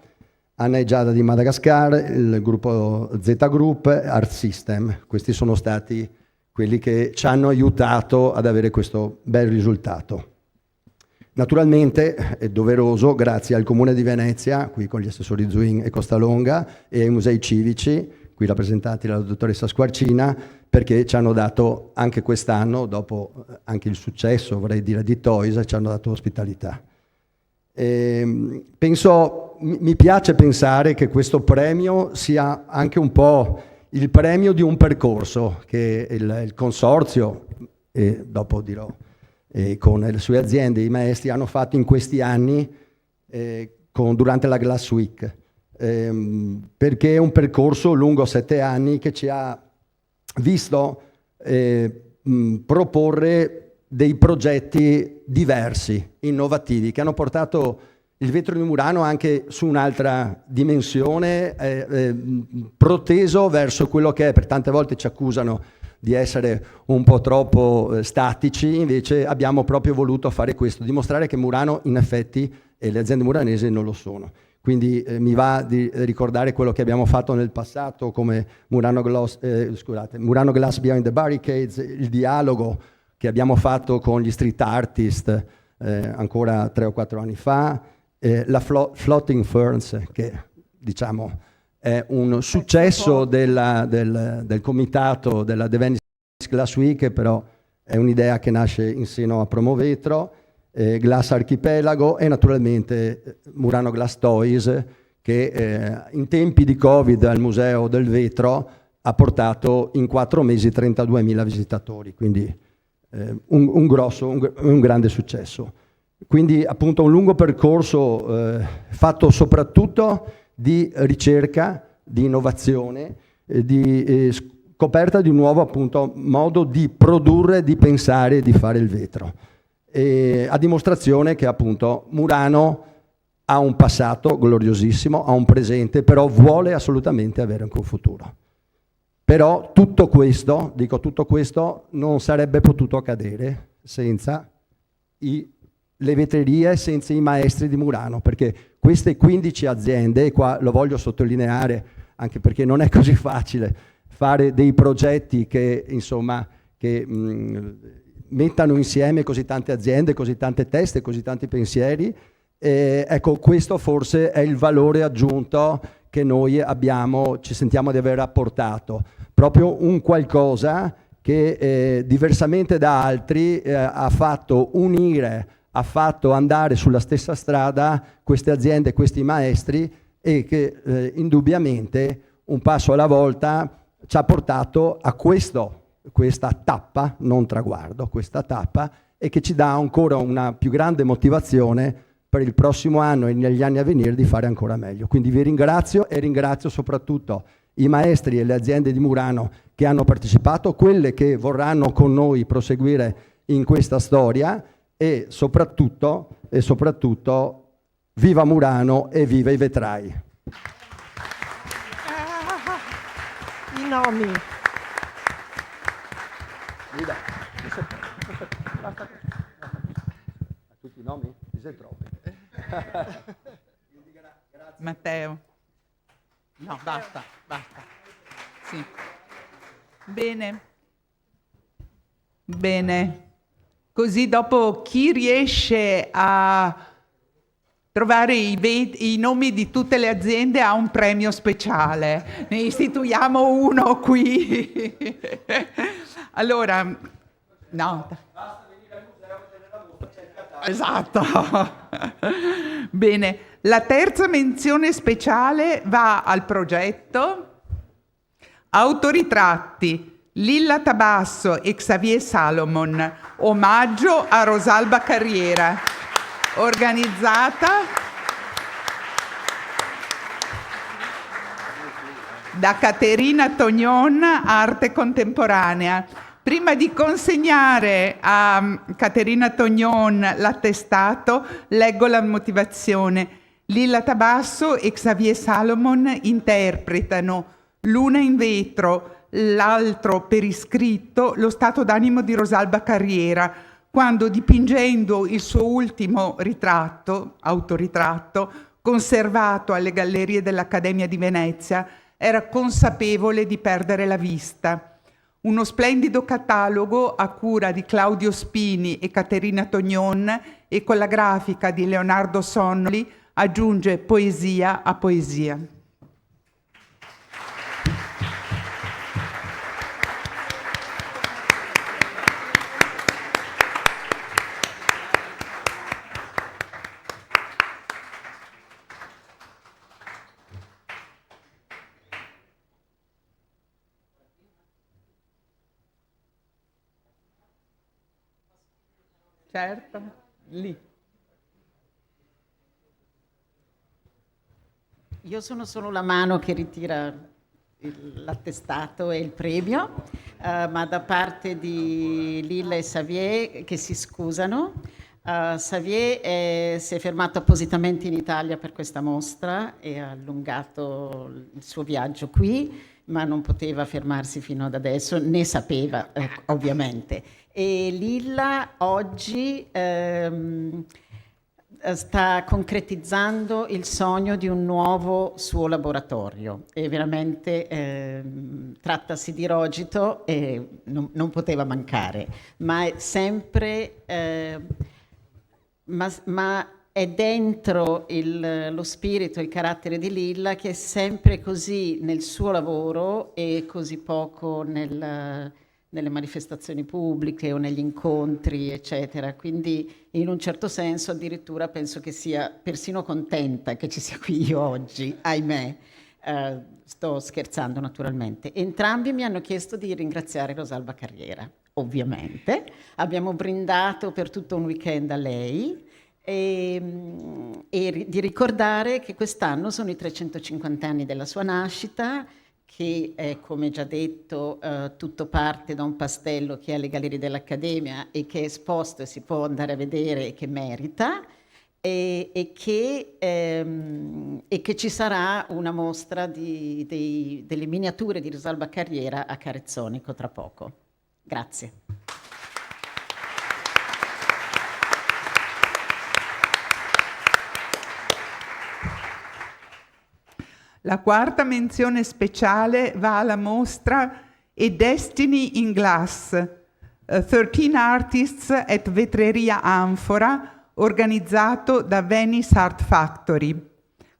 Anna e Giada di Madagascar, il gruppo Z Group, Art System. Questi sono stati quelli che ci hanno aiutato ad avere questo bel risultato. Naturalmente è doveroso, grazie al Comune di Venezia, qui con gli assessori Zuin e Costalonga, e ai musei civici, qui rappresentati dalla dottoressa Squarcina, perché ci hanno dato anche quest'anno, dopo anche il successo, vorrei dire, di Toys, ci hanno dato ospitalità. Mi piace pensare che questo premio sia anche un po' il premio di un percorso che il consorzio, e dopo dirò, con le sue aziende, i maestri hanno fatto in questi anni durante la Glass Week, perché è un percorso lungo 7 anni che ci ha visto proporre dei progetti diversi, innovativi, che hanno portato il vetro di Murano anche su un'altra dimensione, proteso verso quello che è, per tante volte ci accusano di essere un po' troppo statici, invece abbiamo proprio voluto fare questo, dimostrare che Murano in effetti e le aziende muranesi non lo sono. Quindi mi va di ricordare quello che abbiamo fatto nel passato come Murano Glass Behind the Barricades, il dialogo che abbiamo fatto con gli street artist ancora 3 o 4 anni fa, la Floating Ferns, che diciamo è un successo del comitato della The Venice Glass Week, però è un'idea che nasce in seno a Promovetro, Glass Archipelago e naturalmente Murano Glass Toys, che in tempi di Covid al Museo del Vetro ha portato in 4 mesi 32.000 visitatori, quindi un grande successo. Quindi appunto un lungo percorso fatto soprattutto di ricerca, di innovazione, di scoperta di un nuovo appunto modo di produrre, di pensare e di fare il vetro. A dimostrazione che appunto Murano ha un passato gloriosissimo, ha un presente, però vuole assolutamente avere anche un futuro. Però tutto questo non sarebbe potuto accadere senza le vetrerie, senza i maestri di Murano, perché queste 15 aziende, e qua lo voglio sottolineare anche perché non è così facile fare dei progetti che insomma mettano insieme così tante aziende, così tante teste, così tanti pensieri. Ecco, questo forse è il valore aggiunto che noi ci sentiamo di aver apportato, proprio un qualcosa che diversamente da altri ha fatto unire, ha fatto andare sulla stessa strada queste aziende, questi maestri, e che indubbiamente un passo alla volta ci ha portato a questa tappa, non traguardo, questa tappa, e che ci dà ancora una più grande motivazione per il prossimo anno e negli anni a venire di fare ancora meglio. Quindi vi ringrazio e ringrazio soprattutto i maestri e le aziende di Murano che hanno partecipato, quelle che vorranno con noi proseguire in questa storia, e soprattutto viva Murano e viva i vetrai. I nomi. Tutti i nomi? Matteo. No, basta. Sì. Bene. Così dopo chi riesce a trovare i nomi di tutte le aziende ha un premio speciale. Ne istituiamo uno qui. Allora, no. Basta venire al museo e tenere la mostra, c'è il catalogo. Esatto. Bene, la terza menzione speciale va al progetto Autoritratti Lilla Tabasso e Xavier Salomon, omaggio a Rosalba Carriera, organizzata da Caterina Tognon, Arte Contemporanea. Prima di consegnare a Caterina Tognon l'attestato, leggo la motivazione. Lilla Tabasso e Xavier Salomon interpretano, l'una in vetro, l'altro per iscritto, lo stato d'animo di Rosalba Carriera, quando dipingendo il suo ultimo ritratto, autoritratto, conservato alle Gallerie dell'Accademia di Venezia, era consapevole di perdere la vista. Uno splendido catalogo a cura di Claudio Spini e Caterina Tognon e con la grafica di Leonardo Sonnoli aggiunge poesia a poesia. Certo, lì. Io sono solo la mano che ritira l'attestato e il premio, ma da parte di Lilla e Xavier che si scusano. Xavier si è fermato appositamente in Italia per questa mostra e ha allungato il suo viaggio qui, ma non poteva fermarsi fino ad adesso, ne sapeva ovviamente. E Lilla oggi sta concretizzando il sogno di un nuovo suo laboratorio e veramente trattasi di Rogito e non poteva mancare, ma è sempre ma è dentro lo spirito, il carattere di Lilla, che è sempre così nel suo lavoro e così poco nelle manifestazioni pubbliche o negli incontri, eccetera. Quindi in un certo senso addirittura penso che sia persino contenta che ci sia qui io oggi, ahimè. Sto scherzando naturalmente. Entrambi mi hanno chiesto di ringraziare Rosalba Carriera, ovviamente. Abbiamo brindato per tutto un weekend a lei e di ricordare che quest'anno sono i 350 anni della sua nascita, che è, come già detto, tutto parte da un pastello che è alle Gallerie dell'Accademia e che è esposto e si può andare a vedere e che merita, e che ci sarà una mostra delle miniature di Rosalba Carriera a Carezzonico tra poco. Grazie. La quarta menzione speciale va alla mostra A Destiny in Glass, 13 Artists at Vetreria Anfora, organizzato da Venice Art Factory,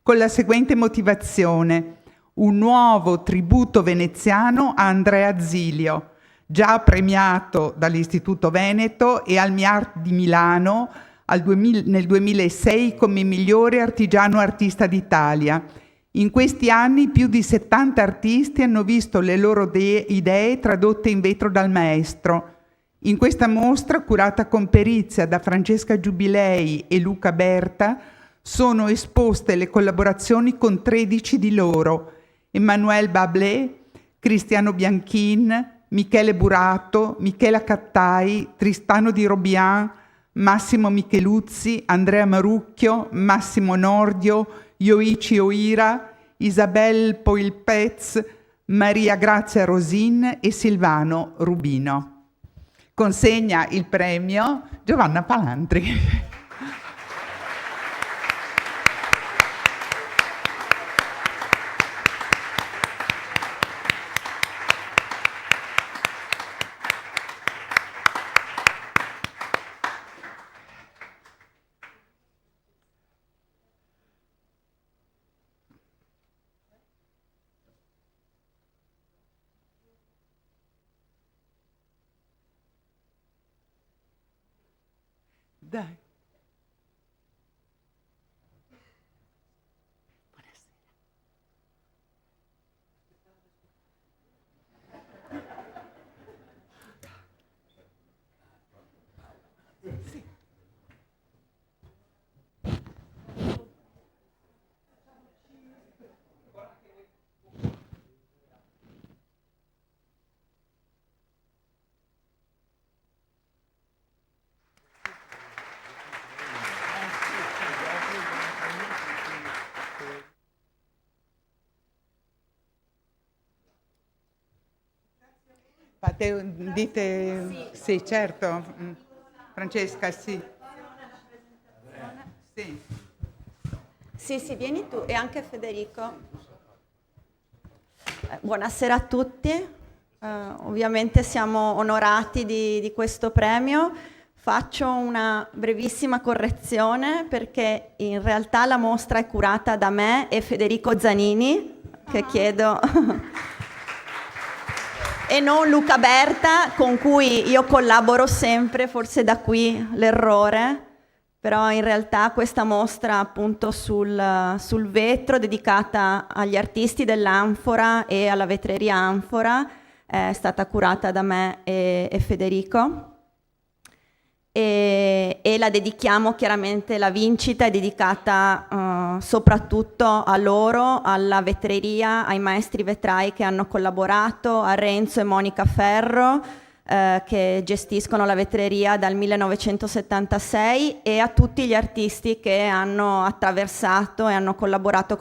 con la seguente motivazione: un nuovo tributo veneziano a Andrea Zilio, già premiato dall'Istituto Veneto e al MIART di Milano nel 2006 come migliore artigiano artista d'Italia. In questi anni più di 70 artisti hanno visto le loro idee tradotte in vetro dal maestro. In questa mostra, curata con perizia da Francesca Giubilei e Luca Berta, sono esposte le collaborazioni con 13 di loro: Emmanuel Bablé, Cristiano Bianchin, Michele Burato, Michela Cattai, Tristano Di Robian, Massimo Micheluzzi, Andrea Marucchio, Massimo Nordio, Yoichi Oira, Isabelle Poilpez, Maria Grazia Rosin e Silvano Rubino. Consegna il premio Giovanna Palantri. Dai. Sì. Dite sì, certo. Francesca, sì. Sì, vieni tu e anche Federico. Buonasera a tutti. Ovviamente siamo onorati di questo premio. Faccio una brevissima correzione perché in realtà la mostra è curata da me e Federico Zanini, che chiedo, e non Luca Berta, con cui io collaboro sempre, forse da qui l'errore. Però in realtà questa mostra appunto sul vetro, dedicata agli artisti dell'Anfora e alla vetreria Anfora, è stata curata da me e Federico. E la dedichiamo, chiaramente la vincita è dedicata soprattutto a loro, alla vetreria, ai maestri vetrai che hanno collaborato, a Renzo e Monica Ferro, che gestiscono la vetreria dal 1976, e a tutti gli artisti che hanno attraversato e hanno collaborato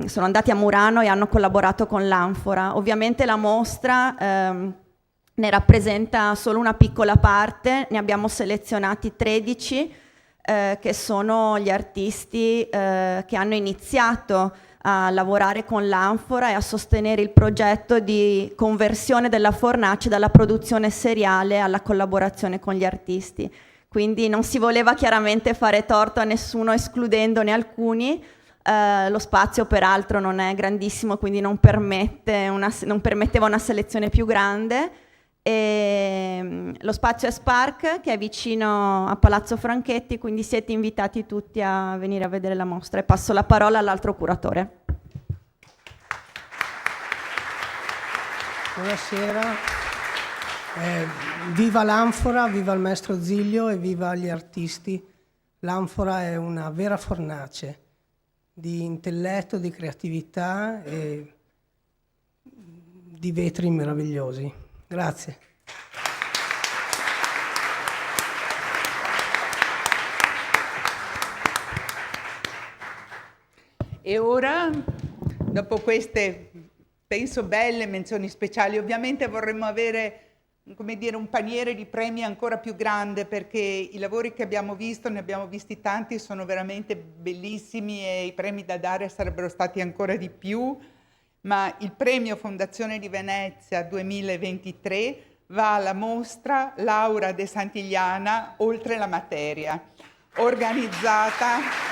sono andati a Murano e hanno collaborato con l'Anfora. Ovviamente la mostra ne rappresenta solo una piccola parte, ne abbiamo selezionati 13 che sono gli artisti che hanno iniziato a lavorare con l'Anfora e a sostenere il progetto di conversione della fornace dalla produzione seriale alla collaborazione con gli artisti. Quindi non si voleva chiaramente fare torto a nessuno escludendone alcuni. Lo spazio peraltro non è grandissimo, quindi non permetteva una selezione più grande. Lo spazio è Spark, che è vicino a Palazzo Franchetti, quindi siete invitati tutti a venire a vedere la mostra, e passo la parola all'altro curatore. Buonasera, viva l'Anfora, viva il maestro Ziglio e viva gli artisti. L'Anfora è una vera fornace di intelletto, di creatività e di vetri meravigliosi. Grazie. E ora, dopo queste, penso, belle menzioni speciali, ovviamente vorremmo avere, come dire, un paniere di premi ancora più grande, perché i lavori che abbiamo visto, ne abbiamo visti tanti, sono veramente bellissimi e i premi da dare sarebbero stati ancora di più. Ma il premio Fondazione di Venezia 2023 va alla mostra Laura De Santigliana, Oltre la materia, organizzata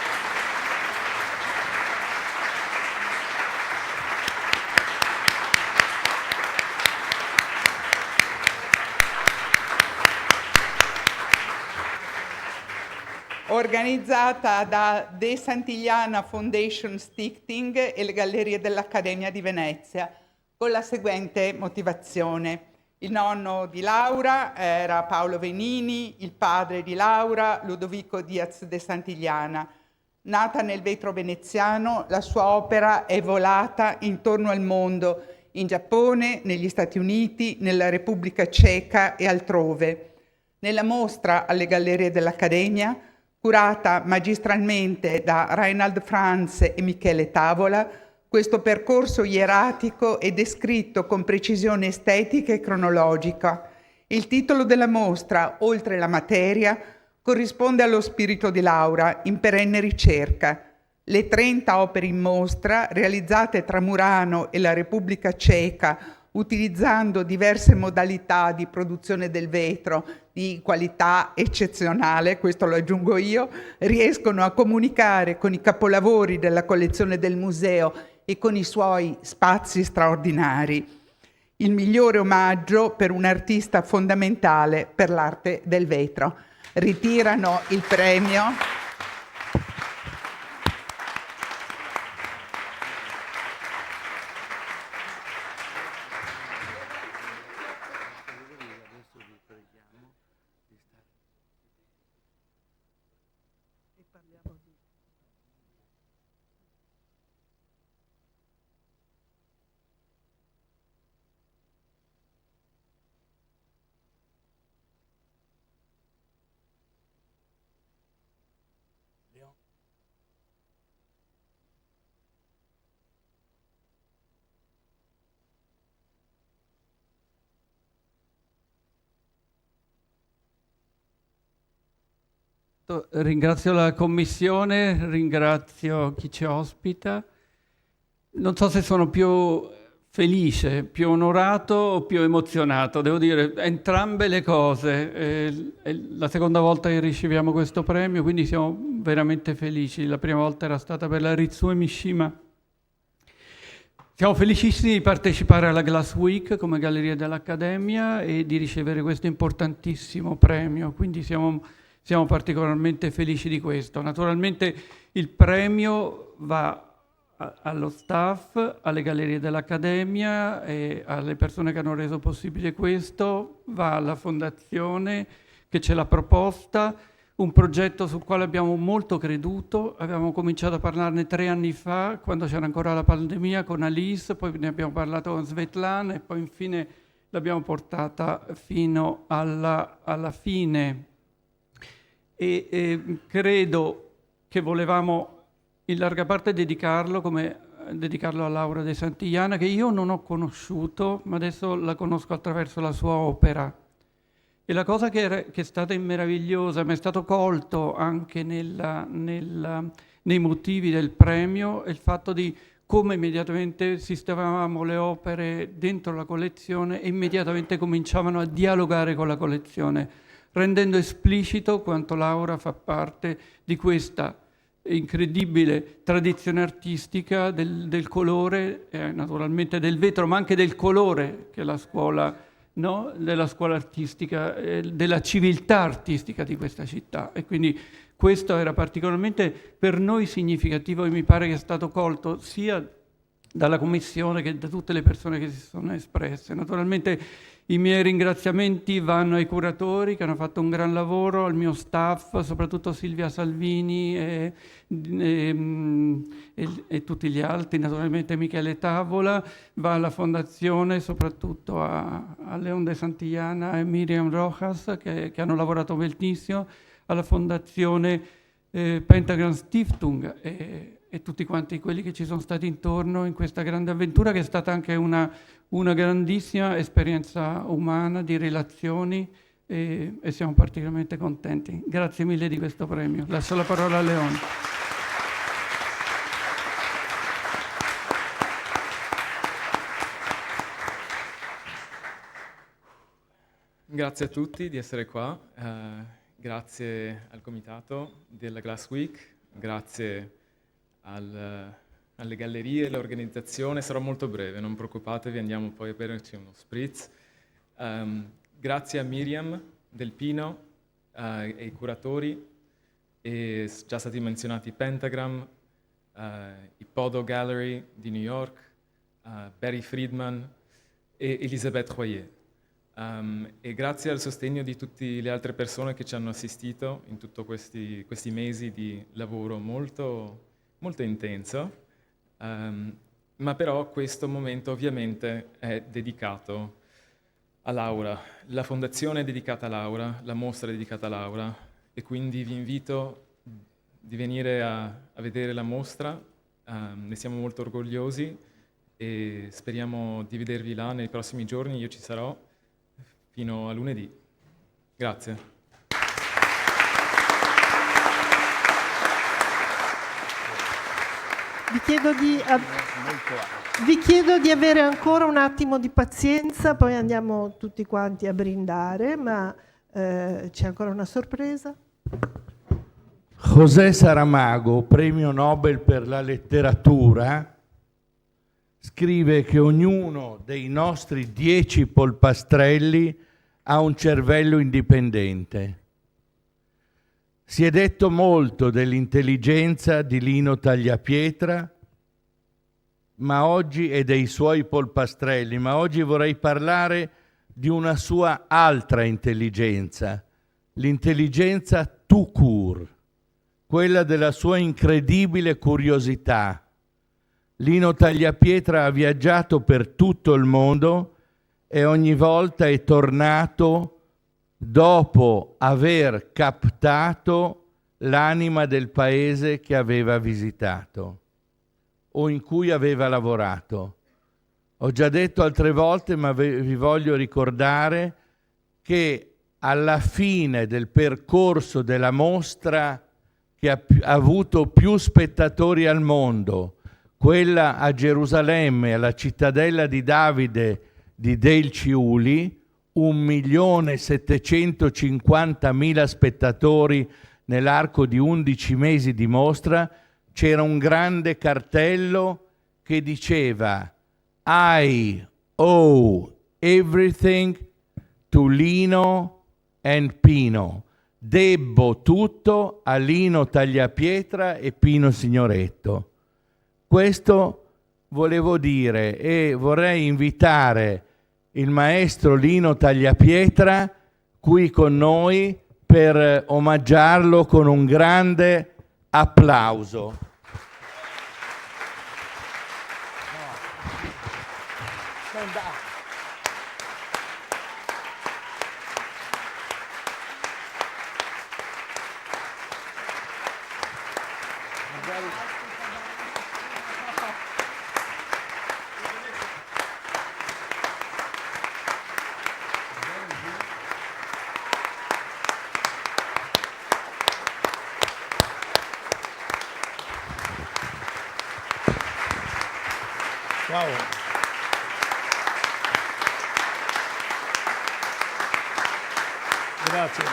da De Santigliana Foundation Stichting e le Gallerie dell'Accademia di Venezia, con la seguente motivazione. Il nonno di Laura era Paolo Venini, il padre di Laura, Ludovico Diaz De Santigliana. Nata nel vetro veneziano, la sua opera è volata intorno al mondo, in Giappone, negli Stati Uniti, nella Repubblica Ceca e altrove. Nella mostra alle Gallerie dell'Accademia, curata magistralmente da Reinhard Franz e Michele Tavola, questo percorso ieratico è descritto con precisione estetica e cronologica. Il titolo della mostra, Oltre la materia, corrisponde allo spirito di Laura, in perenne ricerca. Le 30 opere in mostra, realizzate tra Murano e la Repubblica Ceca, utilizzando diverse modalità di produzione del vetro di qualità eccezionale, questo lo aggiungo io, riescono a comunicare con i capolavori della collezione del museo e con i suoi spazi straordinari. Il migliore omaggio per un artista fondamentale per l'arte del vetro. Ritirano il premio Ringrazio la Commissione, ringrazio chi ci ospita. Non so se sono più felice, più onorato o più emozionato. Devo dire entrambe le cose. È la seconda volta che riceviamo questo premio, quindi siamo veramente felici. La prima volta era stata per la Ritsue Mishima. Siamo felicissimi di partecipare alla Glass Week come Galleria dell'Accademia e di ricevere questo importantissimo premio, quindi siamo particolarmente felici di questo. Naturalmente il premio va allo staff, alle Gallerie dell'Accademia e alle persone che hanno reso possibile questo, va alla Fondazione che ce l'ha proposta, un progetto sul quale abbiamo molto creduto. Avevamo cominciato a parlarne 3 anni fa, quando c'era ancora la pandemia, con Alice, poi ne abbiamo parlato con Svetlana e poi infine l'abbiamo portata fino alla fine. E credo che volevamo in larga parte dedicarlo a Laura De Santillana, che io non ho conosciuto, ma adesso la conosco attraverso la sua opera. E la cosa che è stata meravigliosa, ma è stato colto anche nei motivi del premio, è il fatto di come immediatamente sistemavamo le opere dentro la collezione e immediatamente cominciavano a dialogare con la collezione, rendendo esplicito quanto Laura fa parte di questa incredibile tradizione artistica del colore, naturalmente del vetro, ma anche del colore, che è la scuola, no? Della scuola artistica, della civiltà artistica di questa città. E quindi questo era particolarmente per noi significativo e mi pare che è stato colto sia dalla Commissione che da tutte le persone che si sono espresse. Naturalmente i miei ringraziamenti vanno ai curatori che hanno fatto un gran lavoro, al mio staff, soprattutto Silvia Salvini e tutti gli altri, naturalmente Michele Tavola, va alla Fondazione, soprattutto a Leon De Santillana e Miriam Rojas che hanno lavorato moltissimo, alla Fondazione Pentagram Stiftung e tutti quanti quelli che ci sono stati intorno in questa grande avventura che è stata anche una grandissima esperienza umana di relazioni e siamo particolarmente contenti. Grazie mille di questo premio. Lascio la parola a Leon. Grazie a tutti di essere qua, grazie al comitato della Glass Week, grazie alle gallerie e all'organizzazione. Sarò molto breve, non preoccupatevi, andiamo poi a berci uno spritz. Grazie a Miriam Del Pino e ai curatori, e già stati menzionati Pentagram, i Podo Gallery di New York, Barry Friedman e Elisabeth Royer. E grazie al sostegno di tutte le altre persone che ci hanno assistito in tutti questi mesi di lavoro molto, molto intenso, ma però questo momento ovviamente è dedicato a Laura. La fondazione è dedicata a Laura, la mostra è dedicata a Laura e quindi vi invito di venire a vedere la mostra, ne siamo molto orgogliosi e speriamo di vedervi là nei prossimi giorni. Io ci sarò fino a lunedì. Grazie. Vi chiedo di avere ancora un attimo di pazienza, poi andiamo tutti quanti a brindare, ma c'è ancora una sorpresa. José Saramago, premio Nobel per la letteratura, scrive che ognuno dei nostri 10 polpastrelli ha un cervello indipendente. Si è detto molto dell'intelligenza di Lino Tagliapietra, ma oggi e dei suoi polpastrelli, ma oggi vorrei parlare di una sua altra intelligenza, l'intelligenza tout court, quella della sua incredibile curiosità. Lino Tagliapietra ha viaggiato per tutto il mondo e ogni volta è tornato dopo aver captato l'anima del paese che aveva visitato o in cui aveva lavorato. Ho già detto altre volte, ma vi voglio ricordare che alla fine del percorso della mostra che ha avuto più spettatori al mondo, quella a Gerusalemme, alla cittadella di Davide di Dale Ciuli, 1.750.000 spettatori nell'arco di 11 mesi di mostra, c'era un grande cartello che diceva I owe everything to Lino and Pino. Debbo tutto a Lino Tagliapietra e Pino Signoretto. Questo volevo dire, e vorrei invitare il maestro Lino Tagliapietra qui con noi per omaggiarlo con un grande applauso. Wow. Grazie.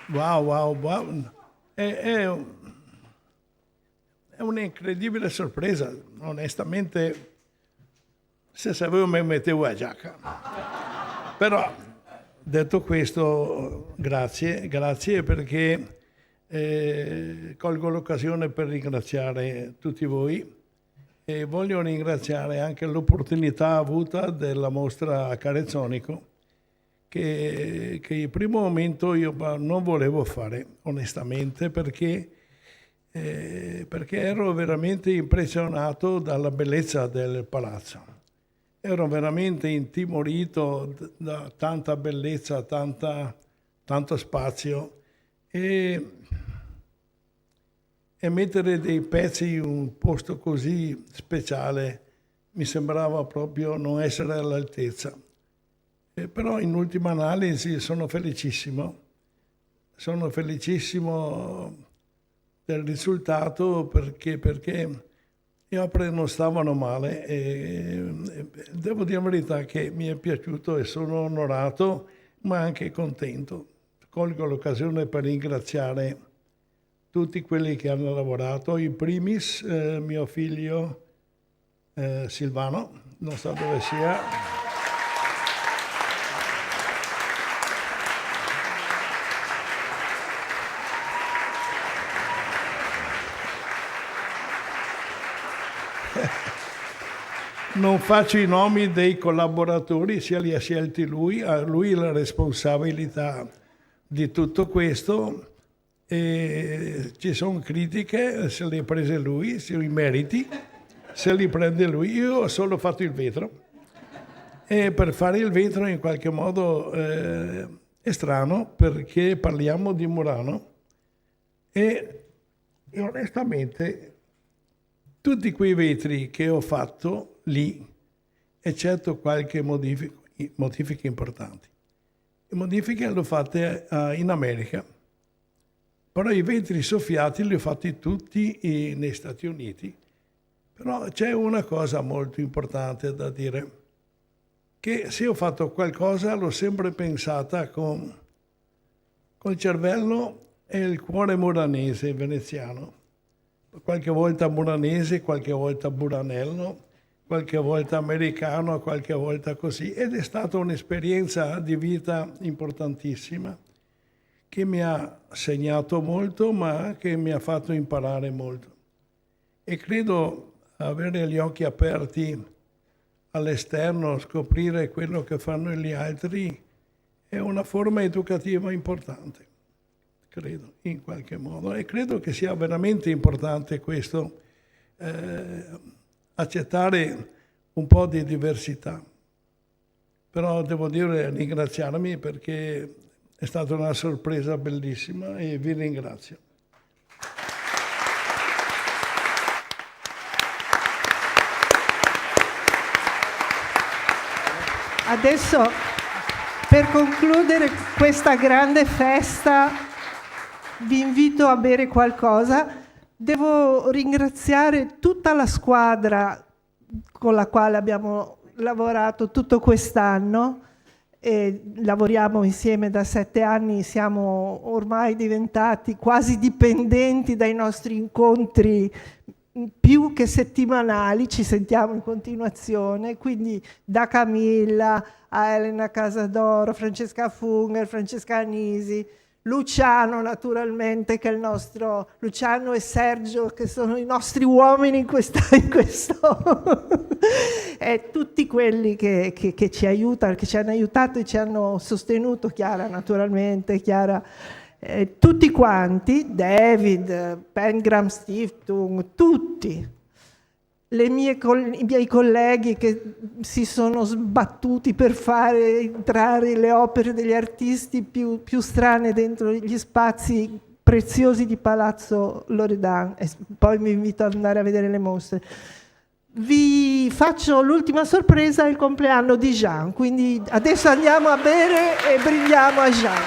Wow. È un'incredibile sorpresa. Onestamente, se sapevo mi mettevo a giacca. Però, detto questo, grazie perché colgo l'occasione per ringraziare tutti voi e voglio ringraziare anche l'opportunità avuta della mostra a Carezzonico che in primo momento io non volevo fare onestamente perché ero veramente impressionato dalla bellezza del palazzo. Ero veramente intimorito da tanta bellezza, tanto spazio e mettere dei pezzi in un posto così speciale mi sembrava proprio non essere all'altezza. Però in ultima analisi sono felicissimo del risultato perché le opere non stavano male e devo dire la verità che mi è piaciuto e sono onorato ma anche contento. Colgo l'occasione per ringraziare tutti quelli che hanno lavorato, in primis mio figlio Silvano, non so dove sia. Non faccio i nomi dei collaboratori, sia li ha scelti lui, a lui la responsabilità di tutto questo. E ci sono critiche, se le ha prese lui, se i meriti, se li prende lui. Io ho solo fatto il vetro e per fare il vetro in qualche modo è strano perché parliamo di Murano e onestamente tutti quei vetri che ho fatto lì, eccetto qualche modifiche importanti, le modifiche le ho fatte in America. Però i vetri soffiati li ho fatti tutti negli Stati Uniti. Però c'è una cosa molto importante da dire, che se ho fatto qualcosa l'ho sempre pensata col cervello e il cuore muranese veneziano. Qualche volta muranese, qualche volta buranello, qualche volta americano, qualche volta così. Ed è stata un'esperienza di vita importantissima, che mi ha segnato molto, ma che mi ha fatto imparare molto. E credo avere gli occhi aperti all'esterno, scoprire quello che fanno gli altri, è una forma educativa importante, credo, in qualche modo. E credo che sia veramente importante questo, accettare un po' di diversità. Però devo dire, ringraziarmi perché è stata una sorpresa bellissima e vi ringrazio. Adesso, per concludere questa grande festa, vi invito a bere qualcosa. Devo ringraziare tutta la squadra con la quale abbiamo lavorato tutto quest'anno. E lavoriamo insieme da 7 anni, siamo ormai diventati quasi dipendenti dai nostri incontri più che settimanali, ci sentiamo in continuazione, quindi da Camilla a Elena Casadoro, Francesca Funger, Francesca Nisi, Luciano naturalmente, che è il nostro, Luciano e Sergio che sono i nostri uomini in questo e tutti quelli che ci aiutano, che ci hanno aiutato e ci hanno sostenuto, Chiara naturalmente, tutti quanti, David, Pengram Stiftung, tutti. I miei colleghi che si sono sbattuti per fare entrare le opere degli artisti più strane dentro gli spazi preziosi di Palazzo Loredan, e poi mi invito ad andare a vedere le mostre. Vi faccio l'ultima sorpresa, il compleanno di Jean, quindi adesso andiamo a bere e brindiamo a Jean.